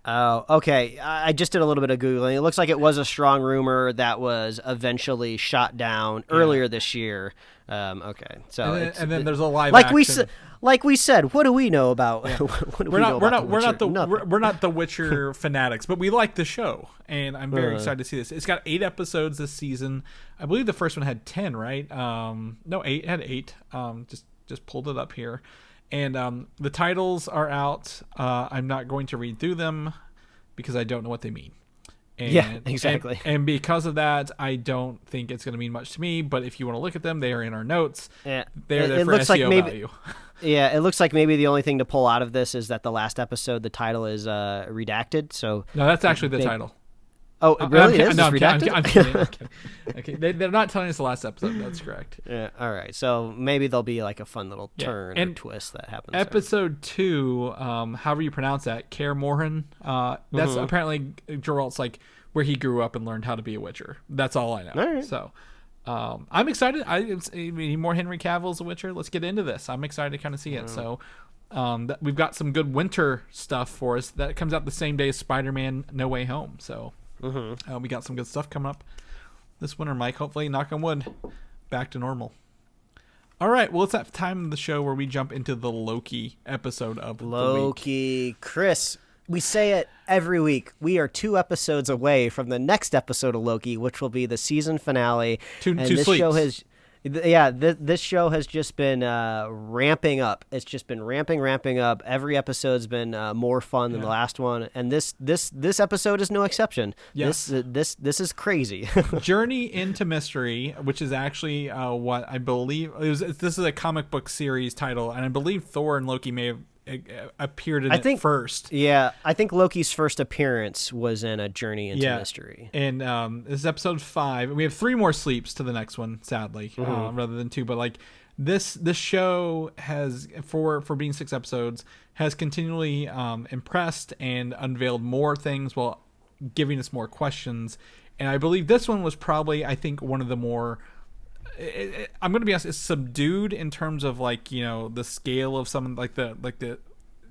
Oh, okay. I just did a little bit of Googling. It looks like it was a strong rumor that was eventually shot down earlier this year. Okay. So and then there's a live action. Like we said, what do we know about? Yeah. We're not the Witcher fanatics, but we like the show, and I'm very excited to see this. It's got 8 episodes this season. I believe the first one had 10, right? No, 8. It had 8. Just pulled it up here. And the titles are out. I'm not going to read through them because I don't know what they mean. Yeah, exactly. And because of that, I don't think it's going to mean much to me. But if you want to look at them, they are in our notes. Yeah. They're there for SEO value. Yeah, it looks like maybe the only thing to pull out of this is that the last episode, the title is redacted. So no, that's actually the title. Oh, really? It is? No, redacted? I'm kidding. Okay, they're not telling us the last episode. That's correct. Yeah. All right. So maybe there'll be like a fun little turn or twist that happens. Episode 2, however you pronounce that, Kaer Morhen. That's apparently Geralt's like where he grew up and learned how to be a Witcher. That's all I know. All right. So I'm excited. More Henry Cavill's a Witcher. Let's get into this. I'm excited to kind of see it. So we've got some good winter stuff for us that comes out the same day as Spider-Man No Way Home. So. We got some good stuff coming up this winter, Mike. Hopefully, knock on wood, back to normal. All right, well, it's that time of the show where we jump into the Loki episode of the week. Loki. Chris, we say it every week. We are 2 episodes away from the next episode of Loki, which will be the season finale. This show has just been ramping up. It's just been ramping up. Every episode's been more fun than the last one, and this episode is no exception. Yes. This is crazy. Journey into Mystery, which is actually what I believe this is a comic book series title, and I believe Thor and Loki may have appeared in it first. Yeah, I think Loki's first appearance was in A Journey into Mystery. And this is episode 5. We have 3 more sleeps to the next one, sadly, rather than 2. But like this show has, for being 6 episodes, has continually impressed and unveiled more things while giving us more questions. And I believe this one was probably, I think, one of the more I'm going to be honest, it's subdued in terms of like, the scale of some like the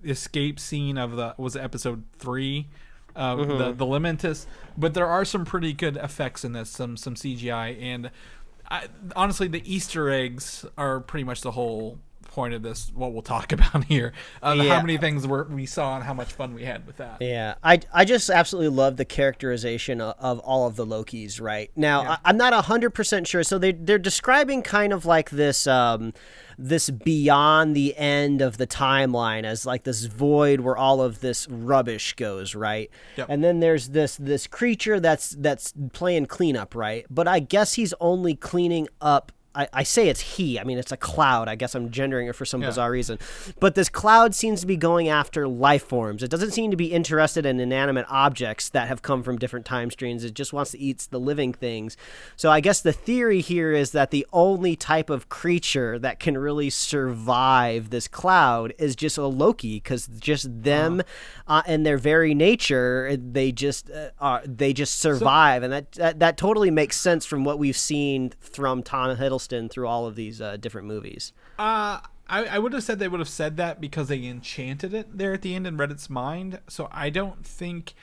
escape scene of was it episode 3 the Lamentus. But there are some pretty good effects in this, some CGI, and honestly, the Easter eggs are pretty much the whole point of this, what we'll talk about here. How many things we saw and how much fun we had with that. Yeah, I just absolutely love the characterization of all of the Lokis right now. I'm not 100% sure. So they're describing kind of like this this beyond the end of the timeline as like this void where all of this rubbish goes, right? Yep. And then there's this creature that's playing cleanup, right? But I guess he's only cleaning up. I say it's he. I mean, it's a cloud. I guess I'm gendering it for some bizarre reason. But this cloud seems to be going after life forms. It doesn't seem to be interested in inanimate objects that have come from different time streams. It just wants to eat the living things. So I guess the theory here is that the only type of creature that can really survive this cloud is just a Loki, because just them and their very nature, they just survive. And that totally makes sense from what we've seen from Tom Hiddleston through all of these different movies. I would have said they would have said that because they enchanted it there at the end and read its mind. So I don't think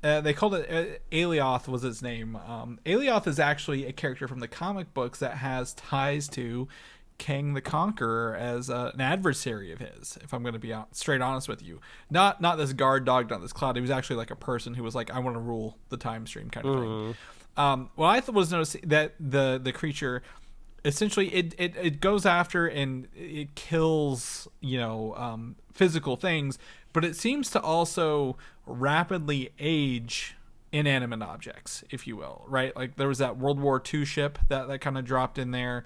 they called it Alioth was its name. Alioth is actually a character from the comic books that has ties to Kang the Conqueror as an adversary of his, if I'm going to be straight honest with you. Not this guard dog, not this cloud. He was actually like a person who was like, I want to rule the time stream kind of thing. What I thought was noticing that the creature, essentially it goes after and it kills, physical things, but it seems to also rapidly age inanimate objects, if you will, right? Like there was that World War II ship that kind of dropped in there.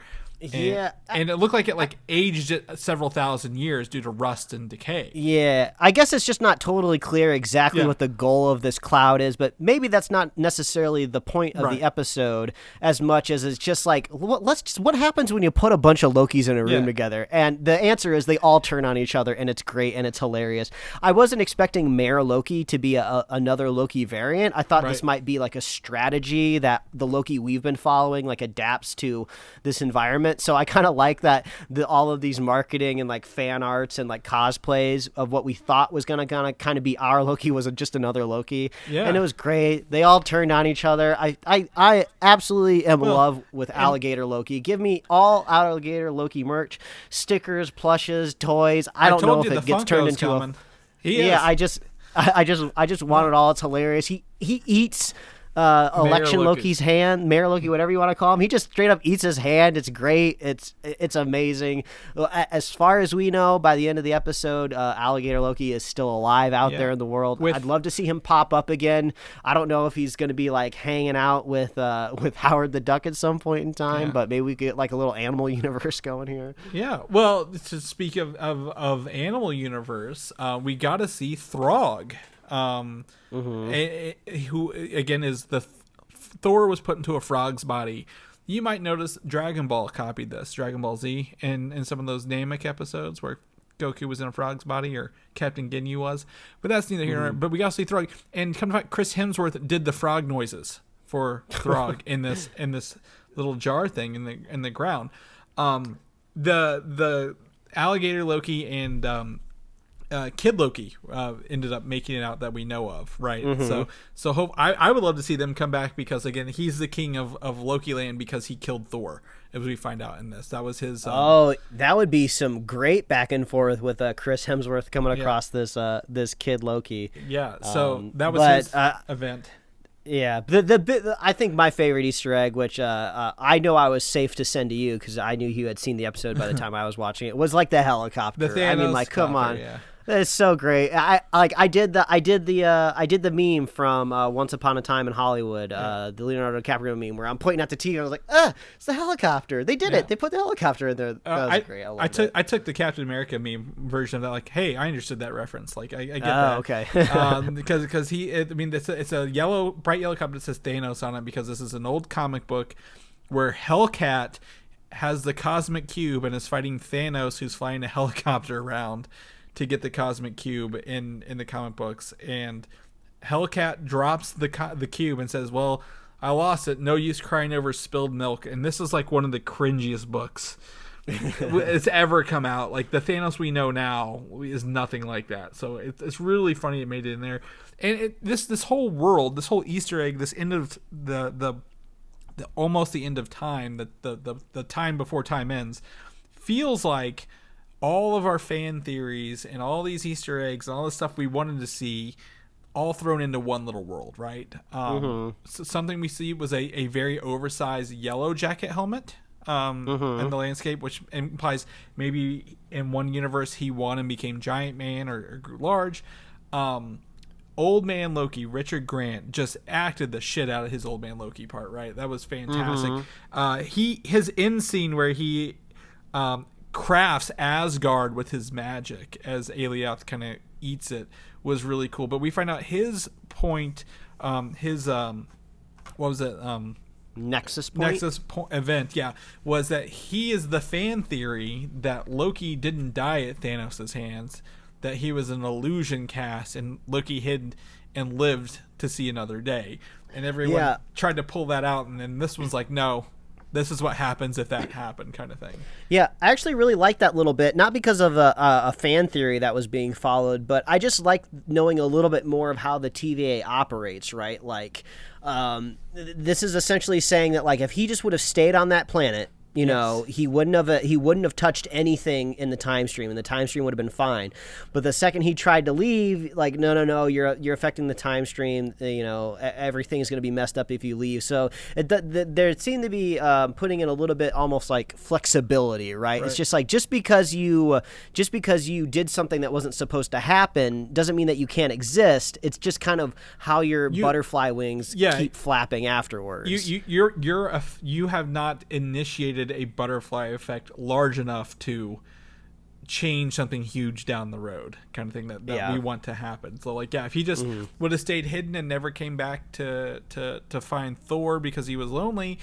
And it looked like it aged it several thousand years due to rust and decay. Yeah, I guess it's just not totally clear exactly what the goal of this cloud is, but maybe that's not necessarily the point of the episode as much as it's just like, what happens when you put a bunch of Lokis in a room together? And the answer is they all turn on each other, and it's great and it's hilarious. I wasn't expecting Mare Loki to be another Loki variant. I thought this might be like a strategy that the Loki we've been following adapts to this environment. So I kind of like that all of these marketing and fan arts and cosplays of what we thought was gonna kind of be our Loki was just another Loki. Yeah. And it was great. They all turned on each other. I absolutely am in love with Alligator Loki. Give me all Alligator Loki merch, stickers, plushes, toys. I don't know if it gets turned into I just want it all. It's hilarious. He eats Election Loki's hand, Mayor Loki, whatever you want to call him. He just straight up eats his hand. It's great. It's amazing. As far as we know, by the end of the episode, Alligator Loki is still alive out there in the world. I'd love to see him pop up again. I don't know if he's going to be hanging out with Howard the Duck at some point in time, but maybe we get a little animal universe going here. Yeah. Well, to speak of animal universe, we got to see Throg. Who again is Thor was put into a frog's body. You might notice Dragon Ball copied this, Dragon Ball Z, in some of those Namek episodes where Goku was in a frog's body or Captain Ginyu was, but that's neither here nor there. But we gotta see Throg, and come to find, Chris Hemsworth did the frog noises for Throg in this little jar thing in the ground. The Alligator Loki and Kid Loki ended up making it out that we know of, right? So hope I would love to see them come back, because again, he's the king of Loki land because he killed Thor, as we find out in this. That was his that would be some great back and forth with Chris Hemsworth coming across this Kid Loki. So that was his event. Yeah, I think my favorite Easter egg, which I know I was safe to send to you because I knew you had seen the episode by the time I was watching it, was the helicopter. Come on. Yeah. It's so great. I did the meme from Once Upon a Time in Hollywood, the Leonardo DiCaprio meme, where I'm pointing at the TV. I was like, it's the helicopter. They did it. They put the helicopter in there. That was great. I took the Captain America meme version of that. Hey, I understood that reference. I get that. Okay. Because it's a bright yellow cup that says Thanos on it, because this is an old comic book where Hellcat has the cosmic cube and is fighting Thanos, who's flying a helicopter around to get the cosmic cube in the comic books, and Hellcat drops the cube and says, "Well, I lost it. No use crying over spilled milk." And this is one of the cringiest books it's ever come out. Like the Thanos we know now is nothing like that. So it's really funny it made it in there. And this whole world, this whole Easter egg, this end of the almost the end of time, the time before time ends, feels like all of our fan theories and all these Easter eggs and all the stuff we wanted to see all thrown into one little world, right? So something we see was a very oversized yellow jacket helmet in the landscape, which implies maybe in one universe he won and became Giant Man or grew large. Old Man Loki, Richard Grant, just acted the shit out of his Old Man Loki part, right? That was fantastic. His end scene where he crafts Asgard with his magic as Alioth kind of eats it was really cool. But we find out his point, what was it? Nexus point? Event, yeah, was that he is the fan theory that Loki didn't die at Thanos' hands, that he was an illusion cast and Loki hid and lived to see another day. And everyone tried to pull that out, and then this one's like, no, this is what happens if that happened, kind of thing. Yeah, I actually really like that little bit, not because of a fan theory that was being followed, but I just like knowing a little bit more of how the TVA operates, right? Like, this is essentially saying that, like, if he just would have stayed on that planet, you know, he wouldn't have touched anything in the time stream, and the time stream would have been fine. But the second he tried to leave, like, no, you're affecting the time stream. You know, everything is going to be messed up if you leave. So there seemed to be putting in a little bit almost like flexibility, right? It's just like just because you did something that wasn't supposed to happen doesn't mean that you can't exist. It's just kind of how your butterfly wings keep flapping afterwards. You have not initiated a butterfly effect large enough to change something huge down the road, kind of thing that we want to happen. So like, if he just would have stayed hidden and never came back to find Thor because he was lonely,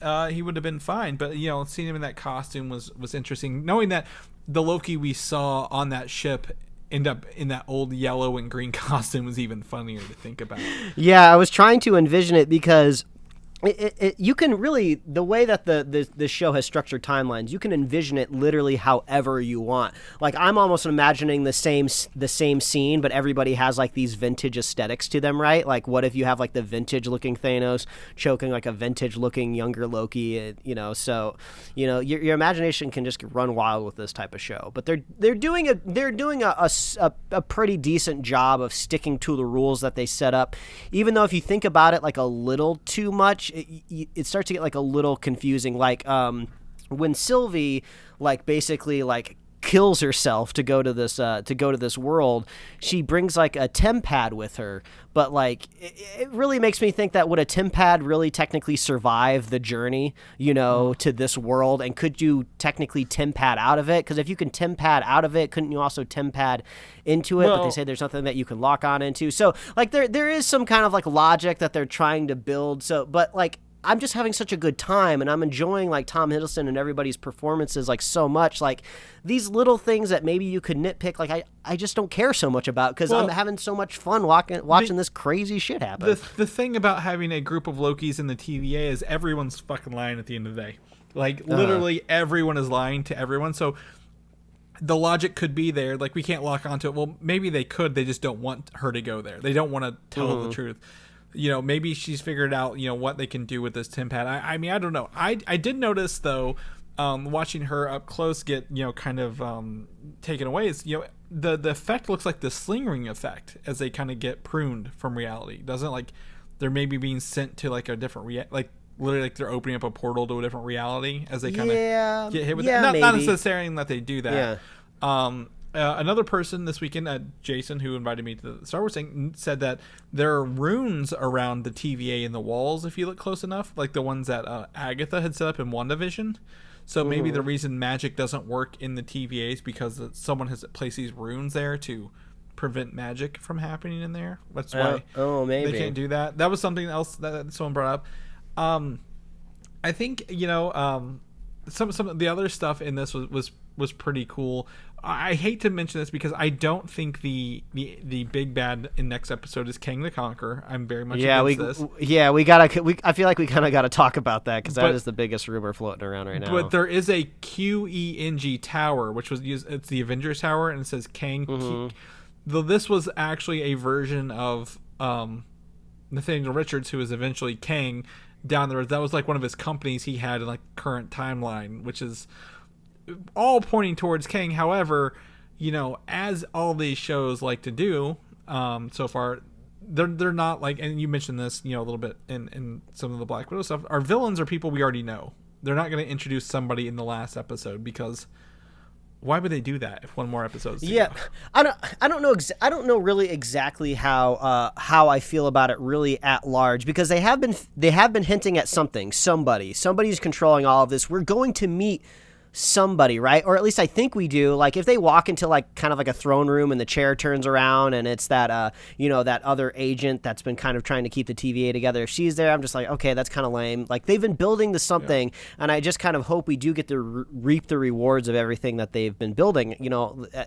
he would have been fine. But you know, seeing him in that costume was interesting. Knowing that the Loki we saw on that ship end up in that old yellow and green costume was even funnier to think about. Yeah, I was trying to envision it because you can really, the way that the show has structured timelines, you can envision it literally however you want. Like, I'm almost imagining the same scene, but everybody has like these vintage aesthetics to them, right? Like, what if you have like the vintage looking Thanos choking like a vintage looking younger Loki? You know, so you know your imagination can just run wild with this type of show. But they're doing a pretty decent job of sticking to the rules that they set up, even though if you think about it like a little too much, it starts to get like a little confusing. Like when Sylvie like basically like kills herself to go to this world, she brings like a TemPad with her, but like it really makes me think that would a TemPad really technically survive the journey, you know, to this world? And could you technically TemPad out of it? Because if you can TemPad out of it, couldn't you also TemPad into it? But they say there's nothing that you can lock on into. So like there is some kind of like logic that they're trying to build. So, but like, I'm just having such a good time, and I'm enjoying like Tom Hiddleston and everybody's performances like so much. Like these little things that maybe you could nitpick, like I just don't care so much about, because I'm having so much fun watching this crazy shit happen. The thing about having a group of Lokis in the TVA is everyone's fucking lying at the end of the day. Like literally everyone is lying to everyone. So the logic could be there. Like, we can't lock onto it. Well, maybe they could. They just don't want her to go there. They don't want to tell the truth. You know, maybe she's figured out, you know, what they can do with this TemPad. I mean, I don't know. I did notice, though, watching her up close get, you know, kind of taken away, is, you know, the effect looks like the sling ring effect as they kind of get pruned from reality. Doesn't, like, they're maybe being sent to, like, a different like, literally, like, they're opening up a portal to a different reality as they kind of get hit with it. Not necessarily that they do that. Yeah. Another person this weekend, Jason, who invited me to the Star Wars thing, said that there are runes around the TVA in the walls if you look close enough, like the ones that Agatha had set up in WandaVision. So maybe the reason magic doesn't work in the TVA is because someone has placed these runes there to prevent magic from happening in there. That's why maybe they can't do that. That was something else that someone brought up. I think, you know, some of the other stuff in this was pretty cool. I hate to mention this because I don't think the big bad in next episode is Kang the Conqueror. I'm very much against this. I feel like we kind of got to talk about that because that is the biggest rumor floating around right now. But there is a QENG tower, which was used. It's the Avengers Tower, and it says Kang. Though this was actually a version of Nathaniel Richards, who was eventually Kang down the road. That was like one of his companies he had in like current timeline, which is all pointing towards Kang. However, as all these shows like to do so far, they're not like, and you mentioned this, a little bit in some of the Black Widow stuff. Our villains are people we already know. They're not going to introduce somebody in the last episode because why would they do that if one more episode's to go? I don't know. I don't know really exactly how I feel about it really at large because they have been hinting at somebody's controlling all of this. We're going to meet somebody, right? Or at least I think we do. Like if they walk into like kind of like a throne room and the chair turns around and it's that that other agent that's been kind of trying to keep the TVA together. If she's there, I'm just like, okay, that's kind of lame. Like they've been building to something, and I just kind of hope we do get to reap the rewards of everything that they've been building.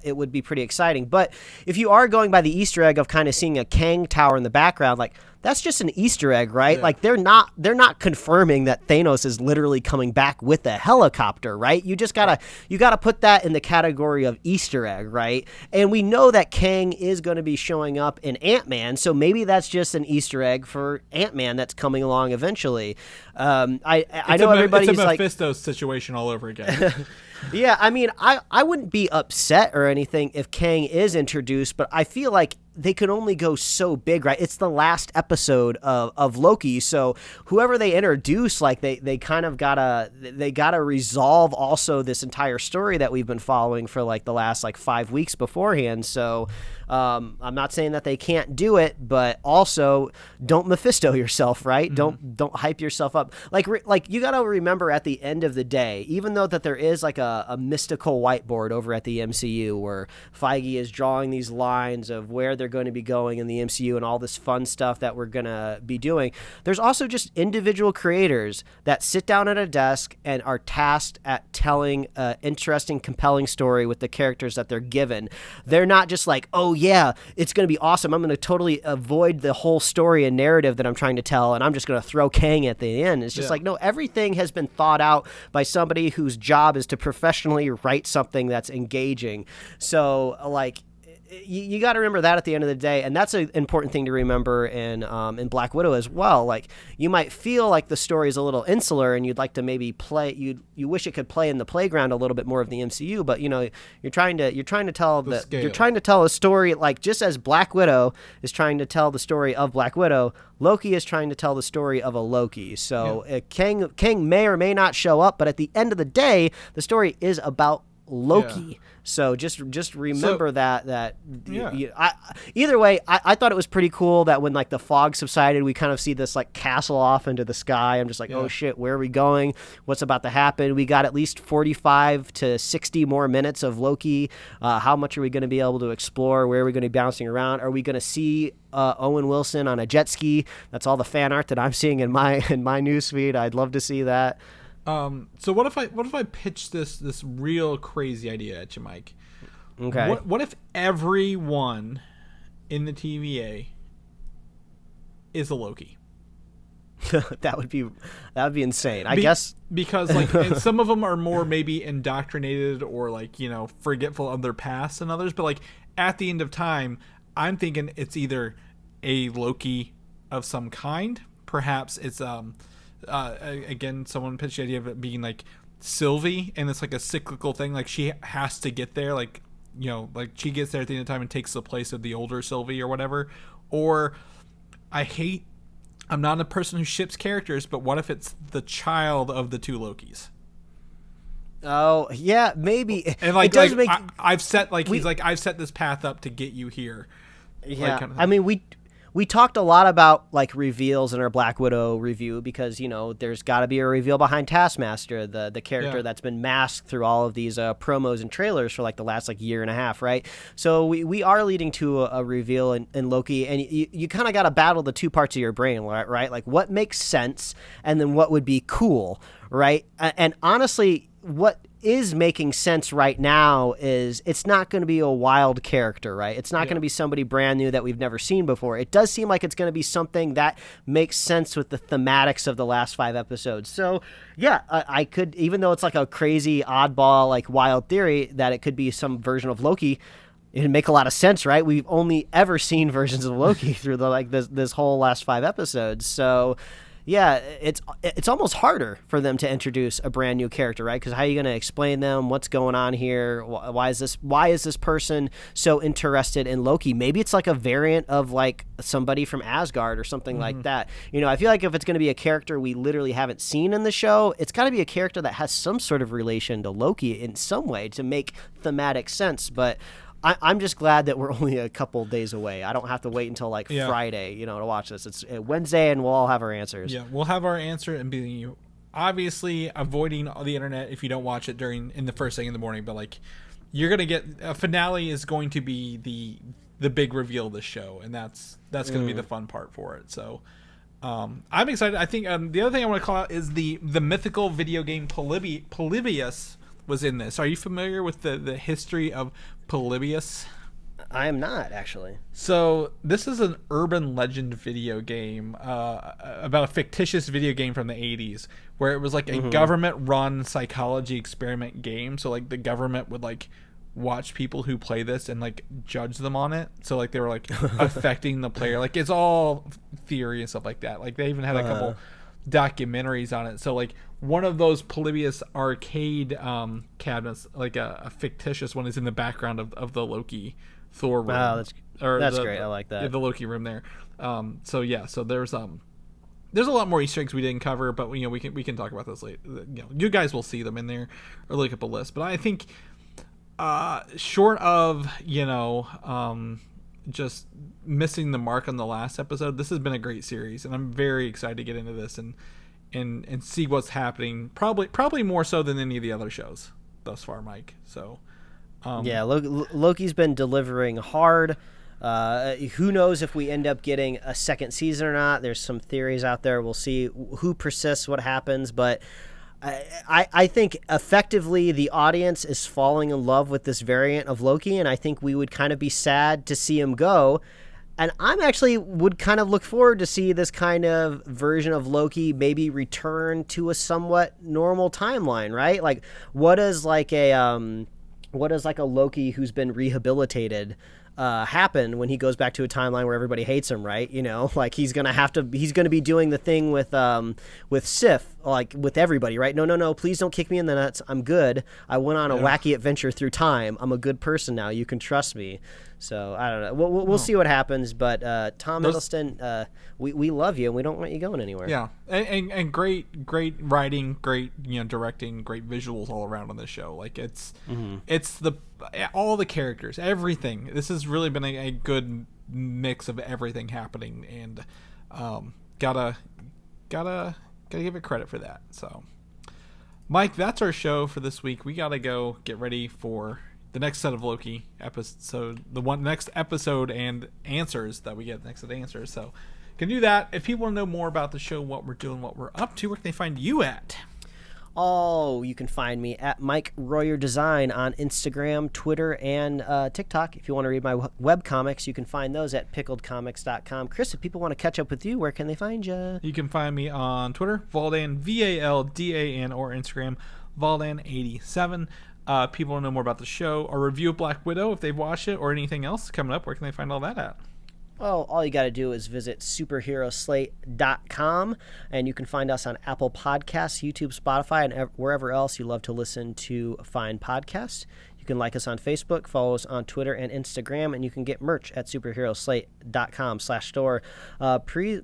It would be pretty exciting. But if you are going by the Easter egg of kind of seeing a Kang tower in the background, like that's just an Easter egg, right? Yeah. Like they're not confirming that Thanos is literally coming back with a helicopter, right? You gotta put that in the category of Easter egg, right? And we know that Kang is going to be showing up in Ant-Man, so maybe that's just an Easter egg for Ant-Man that's coming along eventually. I know everybody's it's a like Mephisto situation all over again. Yeah, I mean, I wouldn't be upset or anything if Kang is introduced, but I feel like they could only go so big, right? It's the last episode of Loki, so whoever they introduce, like they kind of gotta resolve also this entire story that we've been following for like the last like 5 weeks beforehand. So I'm not saying that they can't do it, but also don't Mephisto yourself, right? Mm-hmm. Don't hype yourself up. Like you got to remember at the end of the day, even though that there is like a mystical whiteboard over at the MCU where Feige is drawing these lines of where they're going to be going in the MCU and all this fun stuff that we're going to be doing, there's also just individual creators that sit down at a desk and are tasked at telling an interesting, compelling story with the characters that they're given. They're not just like, oh yeah, it's going to be awesome, I'm going to totally avoid the whole story and narrative that I'm trying to tell, and I'm just going to throw Kang at the end. It's just like, no, everything has been thought out by somebody whose job is to professionally write something that's engaging. So like, you got to remember that at the end of the day, and that's an important thing to remember in Black Widow as well. Like, you might feel like the story is a little insular, and you'd like to maybe play. You wish it could play in the playground a little bit more of the MCU, but you're trying to tell a story, like just as Black Widow is trying to tell the story of Black Widow, Loki is trying to tell the story of a Loki. So Kang may or may not show up, but at the end of the day, the story is about Loki. Yeah. So just remember either way, I thought it was pretty cool that when like the fog subsided, we kind of see this like castle off into the sky. I'm just like, oh shit, where are we going? What's about to happen? We got at least 45 to 60 more minutes of Loki. How much are we going to be able to explore? Where are we going to be bouncing around? Are we going to see Owen Wilson on a jet ski? That's all the fan art that I'm seeing in my newsfeed. I'd love to see that. So what if I pitch this real crazy idea at you, Mike? Okay. What if everyone in the TVA is a Loki? that would be insane. I guess because like and some of them are more maybe indoctrinated or like forgetful of their past than others. But like at the end of time, I'm thinking it's either a Loki of some kind. Perhaps it's again, someone pitched the idea of it being like Sylvie, and it's like a cyclical thing. Like she has to get there, like she gets there at the end of time and takes the place of the older Sylvie or whatever. Or I'm not a person who ships characters, but what if it's the child of the two Lokis? Oh yeah, maybe. And like, I've set I've set this path up to get you here. Yeah, like, kind of I mean we talked a lot about like reveals in our Black Widow review because there's got to be a reveal behind Taskmaster, the character that's been masked through all of these promos and trailers for like the last like year and a half, right? So we are leading to a reveal in Loki, and you kind of got to battle the two parts of your brain, right? Like what makes sense, and then what would be cool, right? And honestly, what is making sense right now is it's not going to be a wild character, right? It's not going to be somebody brand new that we've never seen before. It does seem like it's going to be something that makes sense with the thematics of the last 5 episodes. So, yeah, I could, even though it's like a crazy, oddball, like wild theory that it could be some version of Loki, it'd make a lot of sense, right? We've only ever seen versions of Loki through this whole last 5 episodes. So, yeah, it's almost harder for them to introduce a brand new character, right? Because how are you going to explain them? What's going on here? Why is this person so interested in Loki? Maybe it's like a variant of like somebody from Asgard or something like that. You know, I feel like if it's going to be a character we literally haven't seen in the show, it's got to be a character that has some sort of relation to Loki in some way to make thematic sense. But I'm just glad that we're only a couple days away. I don't have to wait until Friday, to watch this. It's Wednesday, and we'll all have our answers. Yeah, we'll have our answer, and be obviously avoiding the internet if you don't watch it in the first thing in the morning. But like, you're gonna get a finale is going to be the big reveal of the show, and that's going to be the fun part for it. So I'm excited. I think the other thing I want to call out is the mythical video game Polybius was in this. Are you familiar with the history of Polybius? I am not, actually. So this is an urban legend video game about a fictitious video game from the 80s where it was like a government-run psychology experiment game. So like the government would like watch people who play this and like judge them on it. So like they were like affecting the player. Like it's all theory and stuff like that. Like they even had a couple documentaries on it. So like one of those Polybius arcade cabinets, like a fictitious one, is in the background of the Loki Thor room. Wow, that's great. I like that. The Loki room there. So there's a lot more Easter eggs we didn't cover, but we can talk about those later. You guys will see them in there or look up a list. But I think short of just missing the mark on the last episode, this has been a great series, and I'm very excited to get into this and see what's happening. Probably more so than any of the other shows thus far, Mike. So Loki's been delivering hard. Who knows if we end up getting a second season or not? There's some theories out there. We'll see who persists, what happens, but I think effectively the audience is falling in love with this variant of Loki, and I think we would kind of be sad to see him go. And I'm actually would kind of look forward to see this kind of version of Loki maybe return to a somewhat normal timeline, right? Like, what does like a Loki who's been rehabilitated happen when he goes back to a timeline where everybody hates him, right? Like he's gonna be doing the thing with Sif, like with everybody, right? No, please don't kick me in the nuts. I'm good. I went on a wacky adventure through time. I'm a good person now. You can trust me. So I don't know. We'll see what happens. But Tom Hiddleston, we love you and we don't want you going anywhere. Yeah, and great writing, great directing, great visuals all around on this show. Like it's all the characters, everything. This has really been a good mix of everything happening, and gotta give it credit for that. So, Mike, that's our show for this week. We gotta go get ready for the next set of Loki episode, next episode and answers that we get next set of answers. So, can do that. If people want to know more about the show, what we're doing, what we're up to, where can they find you at? Oh, you can find me at Mike Royer Design on Instagram, Twitter, and TikTok. If you want to read my webcomics, you can find those at pickledcomics.com. Chris, if people want to catch up with you, where can they find you? You can find me on Twitter, Valdan, Valdan, or Instagram, Valdan87. People want to know more about the show, or review of Black Widow if they've watched it, or anything else coming up. Where can they find all that at? Well, all you got to do is visit superheroslate.com, and you can find us on Apple Podcasts, YouTube, Spotify, and wherever else you love to listen to fine podcasts. You can like us on Facebook, follow us on Twitter and Instagram, and you can get merch at superheroslate.com/store. Please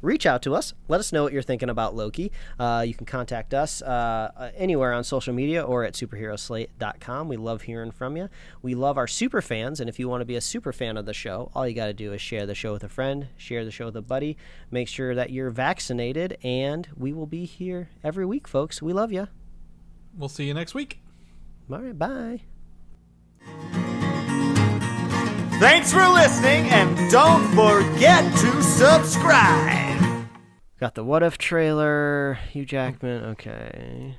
reach out to us. Let us know what you're thinking about Loki. You can contact us anywhere on social media or at superheroslate.com. We love hearing from you. We love our super fans, and if you want to be a super fan of the show, all you got to do is share the show with a friend, share the show with a buddy, make sure that you're vaccinated, and we will be here every week, folks. We love you. We'll see you next week. All right, bye. Thanks for listening, and don't forget to subscribe. Got the What If trailer, Hugh Jackman, okay.